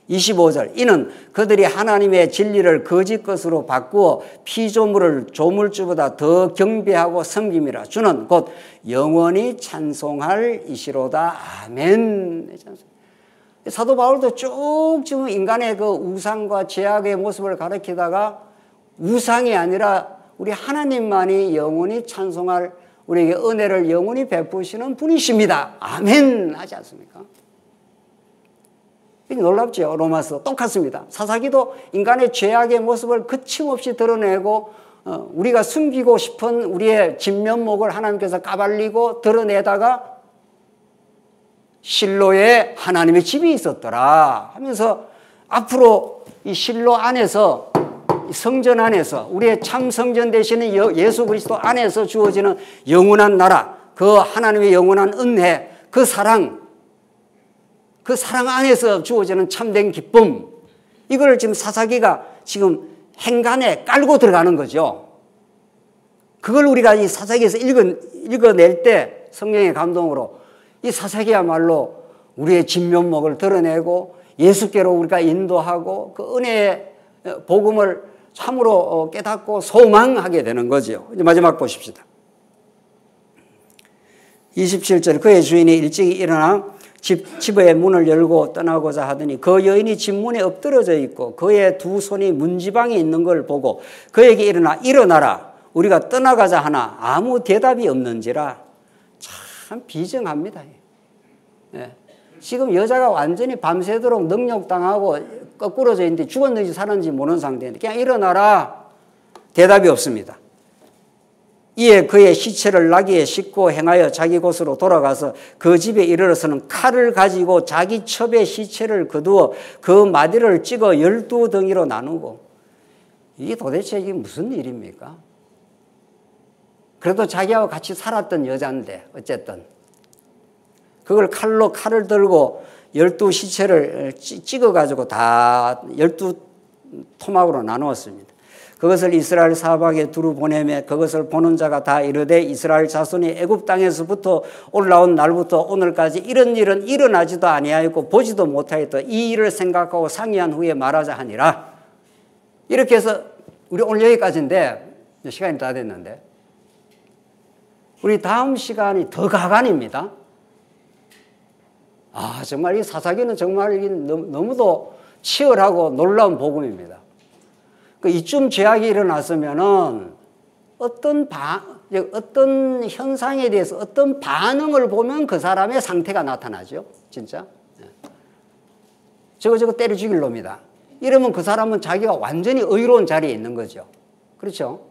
25절. 이는 그들이 하나님의 진리를 거짓 것으로 바꾸어 피조물을 조물주보다 더 경배하고 섬김이라. 주는 곧 영원히 찬송할 이시로다. 아멘. 사도 바울도 쭉 지금 인간의 그 우상과 죄악의 모습을 가리키다가 우상이 아니라 우리 하나님만이 영원히 찬송할, 우리에게 은혜를 영원히 베푸시는 분이십니다. 아멘 하지 않습니까? 놀랍죠. 로마서 똑같습니다. 사사기도 인간의 죄악의 모습을 거침없이 드러내고 우리가 숨기고 싶은 우리의 진면목을 하나님께서 까발리고 드러내다가 실로에 하나님의 집이 있었더라 하면서 앞으로 이 실로 안에서, 성전 안에서, 우리의 참 성전 되시는 예수 그리스도 안에서 주어지는 영원한 나라, 그 하나님의 영원한 은혜, 그 사랑 안에서 주어지는 참된 기쁨, 이걸 지금 사사기가 지금 행간에 깔고 들어가는 거죠. 그걸 우리가 이 사사기에서 읽어낼 때 성령의 감동으로 이 사사기야말로 우리의 진면목을 드러내고 예수께로 우리가 인도하고 그 은혜의 복음을 참으로 깨닫고 소망하게 되는 거죠. 이제 마지막 보십시다. 27절, 그의 주인이 일찍이 일어나 집의 문을 열고 떠나고자 하더니 그 여인이 집 문에 엎드러져 있고 그의 두 손이 문지방에 있는 걸 보고 그에게 일어나라 우리가 떠나가자 하나 아무 대답이 없는지라. 참 비정합니다. 예. 지금 여자가 완전히 밤새도록 능욕당하고 거꾸러져 있는데 죽었는지 살았는지 모르는 상태인데 그냥 일어나라. 대답이 없습니다. 이에 그의 시체를 나귀에 싣고 행하여 자기 곳으로 돌아가서 그 집에 이르러서는 칼을 가지고 자기 첩의 시체를 거두어 그 마디를 찍어 12덩이로 나누고. 이게 도대체 이게 무슨 일입니까? 그래도 자기하고 같이 살았던 여자인데 어쨌든 그걸 칼을 들고 12시체를 찍어가지고 다 12토막으로 나누었습니다. 그것을 이스라엘 사방에 두루 보내매 그것을 보는 자가 다 이르되 이스라엘 자손이 애굽 땅에서부터 올라온 날부터 오늘까지 이런 일은 일어나지도 아니하였고 보지도 못하였다. 이 일을 생각하고 상의한 후에 말하자 하니라. 이렇게 해서 우리 오늘 여기까지인데 시간이 다 됐는데 우리 다음 시간이 더 가관입니다. 정말 이 사사기는 정말 너무도 치열하고 놀라운 복음입니다. 이쯤 죄악이 일어났으면은 어떤 현상에 대해서 어떤 반응을 보면 그 사람의 상태가 나타나죠. 진짜. 저거 때려 죽일 놈이다. 이러면 그 사람은 자기가 완전히 의로운 자리에 있는 거죠. 그렇죠?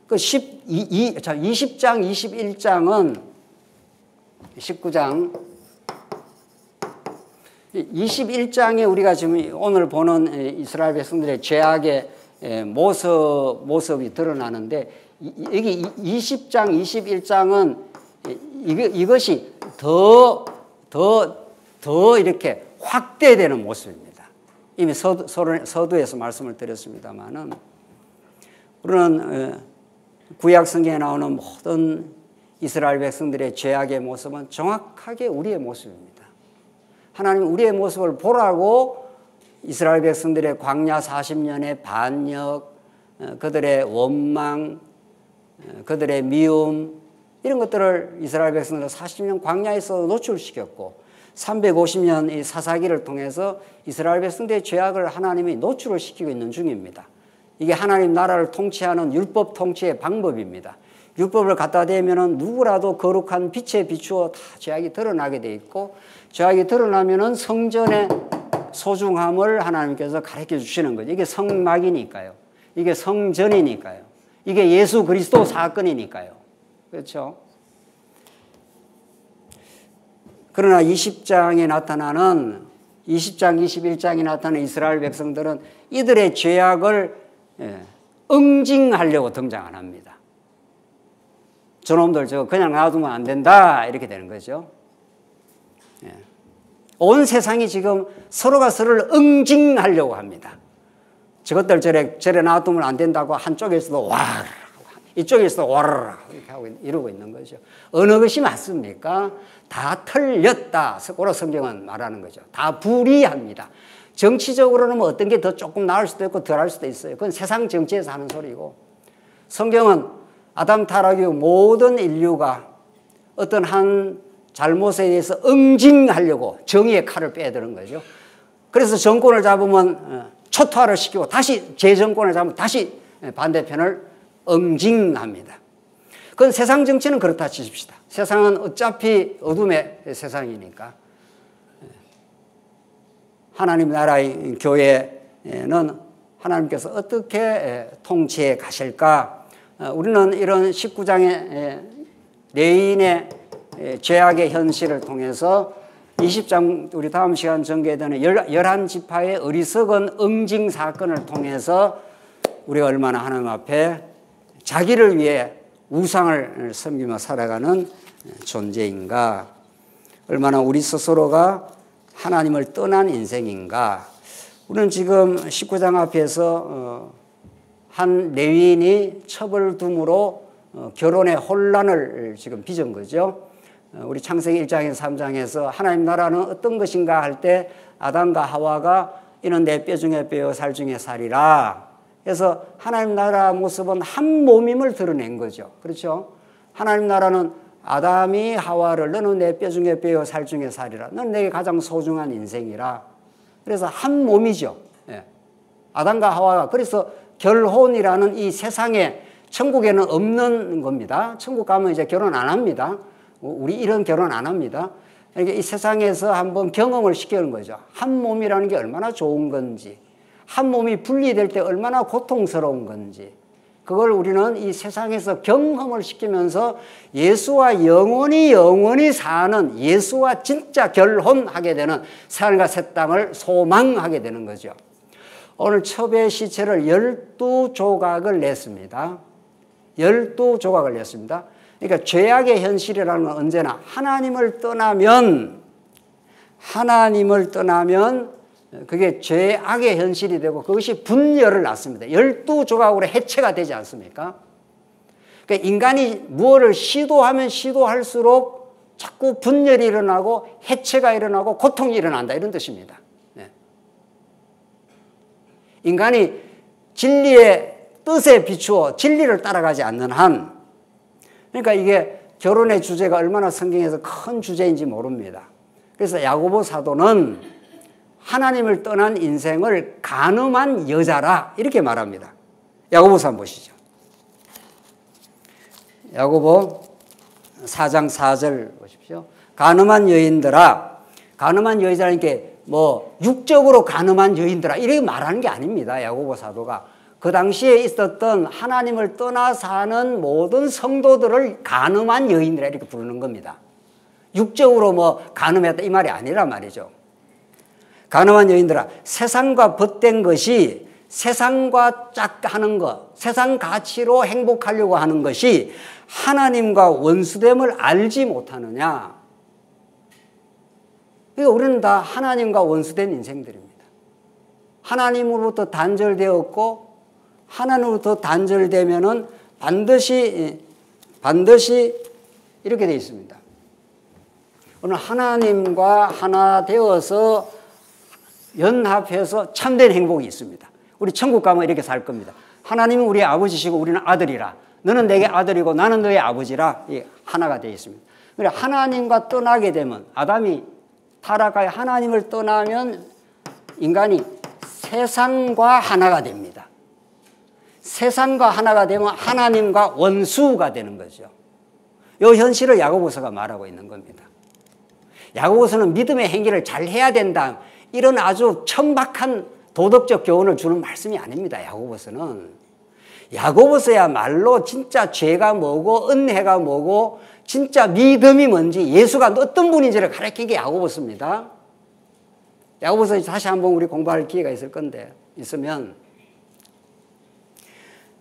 20장, 21장은 19장 21장에 우리가 지금 오늘 보는 이스라엘 백성들의 죄악의 모습이 드러나는데 여기 20장, 21장은 이것이 더 이렇게 확대되는 모습입니다. 이미 서두에서 말씀을 드렸습니다만은 우리는 구약 성경에 나오는 모든 이스라엘 백성들의 죄악의 모습은 정확하게 우리의 모습입니다. 하나님 우리의 모습을 보라고 이스라엘 백성들의 광야 40년의 반역, 그들의 원망, 그들의 미움 이런 것들을 이스라엘 백성들 40년 광야에서 노출시켰고 350년 이 사사기를 통해서 이스라엘 백성들의 죄악을 하나님이 노출을 시키고 있는 중입니다. 이게 하나님 나라를 통치하는 율법 통치의 방법입니다. 율법을 갖다 대면은 누구라도 거룩한 빛에 비추어 다 죄악이 드러나게 돼 있고 죄악이 드러나면은 성전의 소중함을 하나님께서 가르쳐 주시는 거죠. 이게 성막이니까요. 이게 성전이니까요. 이게 예수 그리스도 사건이니까요. 그렇죠? 그러나 20장에 나타나는 20장, 21장에 나타나는 이스라엘 백성들은 이들의 죄악을 응징하려고 등장 안 합니다. 저놈들 저거 그냥 놔두면 안 된다 이렇게 되는 거죠. 온 세상이 지금 서로가 서로를 응징하려고 합니다. 저것들 저래 놔두면 안 된다고 한쪽에서도 와 이쪽에서도 와르르 이렇게 하고 이러고 있는 거죠. 어느 것이 맞습니까? 다 틀렸다. 고로 성경은 말하는 거죠. 다 불의합니다. 정치적으로는 뭐 어떤 게 더 조금 나을 수도 있고 덜할 수도 있어요. 그건 세상 정치에서 하는 소리고 성경은 아담 타락 이후 모든 인류가 어떤 한 잘못에 대해서 응징하려고 정의의 칼을 빼드는 거죠. 그래서 정권을 잡으면 초토화를 시키고 다시 재정권을 잡으면 다시 반대편을 응징합니다. 그건 세상 정치는 그렇다 치십시다. 세상은 어차피 어둠의 세상이니까. 하나님 나라의 교회는 하나님께서 어떻게 통치해 가실까? 우리는 이런 19장의 레위인의 죄악의 현실을 통해서 20장 우리 다음 시간 전개되는 11지파의 어리석은 응징 사건을 통해서 우리가 얼마나 하나님 앞에 자기를 위해 우상을 섬기며 살아가는 존재인가, 얼마나 우리 스스로가 하나님을 떠난 인생인가. 우리는 지금 19장 앞에서 한 레위인이 처벌둠으로 결혼의 혼란을 지금 빚은 거죠. 우리 창세기 1장에서 3장에서 하나님 나라는 어떤 것인가 할 때 아담과 하와가 이는 내 뼈 중에 뼈요 살 중에 살이라. 그래서 하나님 나라 모습은 한 몸임을 드러낸 거죠. 그렇죠? 하나님 나라는 아담이 하와를 너는 내 뼈 중에 뼈요 살 중에 살이라. 너는 내게 가장 소중한 인생이라. 그래서 한 몸이죠. 예. 아담과 하와가. 그래서 결혼이라는 이 세상에 천국에는 없는 겁니다. 천국 가면 이제 결혼 안 합니다. 우리 이런 결혼 안 합니다. 그러니까 이 세상에서 한번 경험을 시키는 거죠. 한 몸이라는 게 얼마나 좋은 건지, 한 몸이 분리될 때 얼마나 고통스러운 건지, 그걸 우리는 이 세상에서 경험을 시키면서 예수와 영원히 사는, 예수와 진짜 결혼하게 되는 하늘과 새 땅을 소망하게 되는 거죠. 오늘 첩의 시체를 12조각을 냈습니다. 12조각을 냈습니다. 그러니까 죄악의 현실이라는 건 언제나 하나님을 떠나면 그게 죄악의 현실이 되고 그것이 분열을 낳습니다. 12조각으로 해체가 되지 않습니까? 그러니까 인간이 무엇을 시도하면 시도할수록 자꾸 분열이 일어나고 해체가 일어나고 고통이 일어난다, 이런 뜻입니다. 네. 인간이 진리의 뜻에 비추어 진리를 따라가지 않는 한, 그러니까 이게 결혼의 주제가 얼마나 성경에서 큰 주제인지 모릅니다. 그래서 야고보 사도는 하나님을 떠난 인생을 간음한 여자라 이렇게 말합니다. 야고보서 한번 보시죠. 야고보 4장 4절 보십시오. 간음한 여인들아, 간음한 여인이라는 게 뭐 육적으로 간음한 여인들아 이렇게 말하는 게 아닙니다. 야고보 사도가 그 당시에 있었던 하나님을 떠나 사는 모든 성도들을 간음한 여인들아 이렇게 부르는 겁니다. 육적으로 뭐 간음했다 이 말이 아니라 말이죠. 간음한 여인들아, 세상과 벗된 것이, 세상과 짝하는 것, 세상 가치로 행복하려고 하는 것이 하나님과 원수됨을 알지 못하느냐. 그러니까 우리는 다 하나님과 원수된 인생들입니다. 하나님으로부터 단절되었고, 하나님으로부터 단절되면은 반드시 이렇게 되어 있습니다. 오늘 하나님과 하나 되어서 연합해서 참된 행복이 있습니다. 우리 천국 가면 이렇게 살 겁니다. 하나님은 우리의 아버지시고 우리는 아들이라. 너는 내게 아들이고 나는 너의 아버지라. 하나가 되어 있습니다. 그러니까 하나님과 떠나게 되면, 아담이 타락하여 하나님을 떠나면 인간이 세상과 하나가 됩니다. 세상과 하나가 되면 하나님과 원수가 되는 거죠. 이 현실을 야고보서가 말하고 있는 겁니다. 야고보서는 믿음의 행위를 잘 해야 된다, 이런 아주 천박한 도덕적 교훈을 주는 말씀이 아닙니다. 야고보서는. 야고보서야말로 진짜 죄가 뭐고 은혜가 뭐고 진짜 믿음이 뭔지, 예수가 어떤 분인지를 가르친 게 야고보서입니다. 야고보서 다시 한번 우리 공부할 기회가 있을 건데, 있으면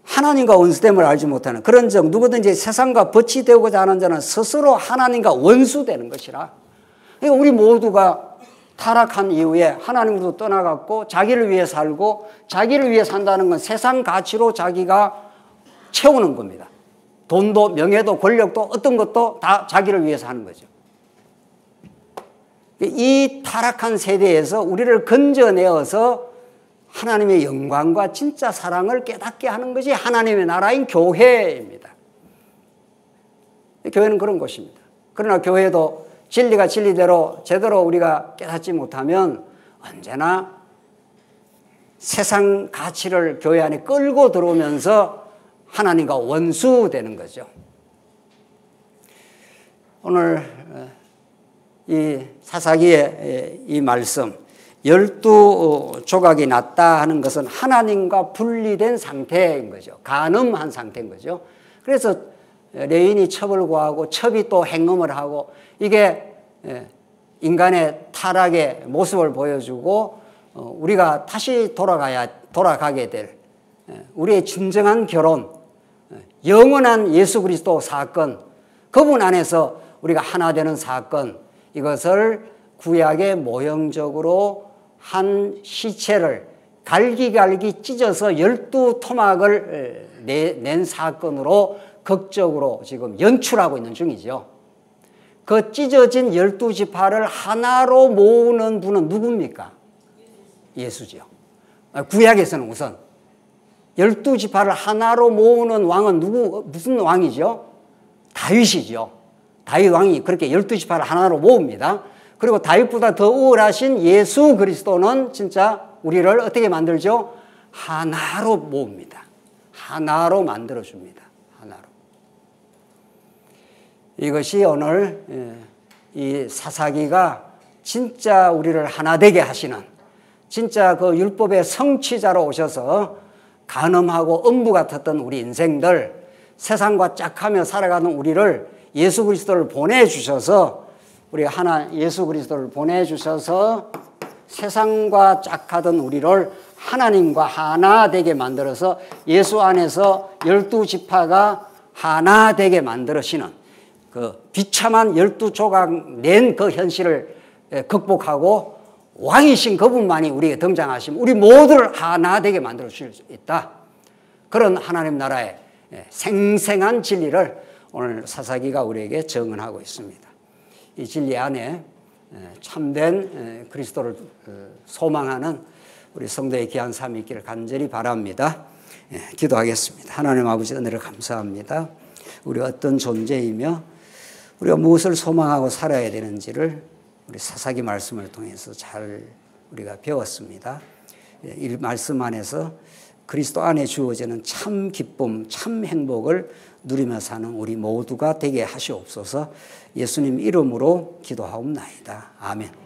하나님과 원수됨을 알지 못하는 그런 적, 누구든지 세상과 벗이 되고자 하는 자는 스스로 하나님과 원수되는 것이라. 그러니까 우리 모두가 타락한 이후에 하나님으로부터 떠나갔고 자기를 위해 살고, 자기를 위해 산다는 건 세상 가치로 자기가 채우는 겁니다. 돈도 명예도 권력도 어떤 것도 다 자기를 위해서 하는 거죠. 이 타락한 세대에서 우리를 건져내어서 하나님의 영광과 진짜 사랑을 깨닫게 하는 것이 하나님의 나라인 교회입니다. 교회는 그런 곳입니다. 그러나 교회도 진리가 진리대로 제대로 우리가 깨닫지 못하면 언제나 세상 가치를 교회 안에 끌고 들어오면서 하나님과 원수 되는 거죠. 오늘 이 사사기의 이 말씀 12조각이 났다 하는 것은 하나님과 분리된 상태인 거죠. 간음한 상태인 거죠. 그래서 레인이 첩을 구하고 첩이 또 행음을 하고 이게 인간의 타락의 모습을 보여주고 우리가 다시 돌아가게 될 우리의 진정한 결혼, 영원한 예수 그리스도 사건, 그분 안에서 우리가 하나 되는 사건, 이것을 구약의 모형적으로 한 시체를 갈기갈기 찢어서 12토막을 낸 사건으로 극적으로 지금 연출하고 있는 중이죠. 그 찢어진 12지파를 하나로 모으는 분은 누굽니까? 예수죠. 구약에서는 우선 12지파를 하나로 모으는 왕은 무슨 왕이죠? 다윗이죠. 다윗 왕이 그렇게 12지파를 하나로 모읍니다. 그리고 다윗보다 더 우월하신 예수 그리스도는 진짜 우리를 어떻게 만들죠? 하나로 모읍니다. 하나로 만들어줍니다. 하나로. 이것이 오늘 이 사사기가 진짜 우리를 하나 되게 하시는, 진짜 그 율법의 성취자로 오셔서 간음하고 음부 같았던 우리 인생들, 세상과 짝하며 살아가는 우리를 예수 그리스도를 보내주셔서, 우리가 예수 그리스도를 보내주셔서 세상과 짝하던 우리를 하나님과 하나 되게 만들어서 예수 안에서 12지파가 하나 되게 만들으시는 그 비참한 12조각 낸 그 현실을 극복하고 왕이신 그분만이 우리에게 등장하시면 우리 모두를 하나 되게 만들어 주실 수 있다. 그런 하나님 나라의 생생한 진리를 오늘 사사기가 우리에게 증언하고 있습니다. 이 진리 안에 참된 그리스도를 소망하는 우리 성도의 귀한 삶이 있기를 간절히 바랍니다. 기도하겠습니다. 하나님 아버지 은혜를 감사합니다. 우리가 어떤 존재이며 우리가 무엇을 소망하고 살아야 되는지를 우리 사사기 말씀을 통해서 잘 우리가 배웠습니다. 이 말씀 안에서 그리스도 안에 주어지는 참 기쁨, 참 행복을 누리며 사는 우리 모두가 되게 하시옵소서. 예수님 이름으로 기도하옵나이다. 아멘.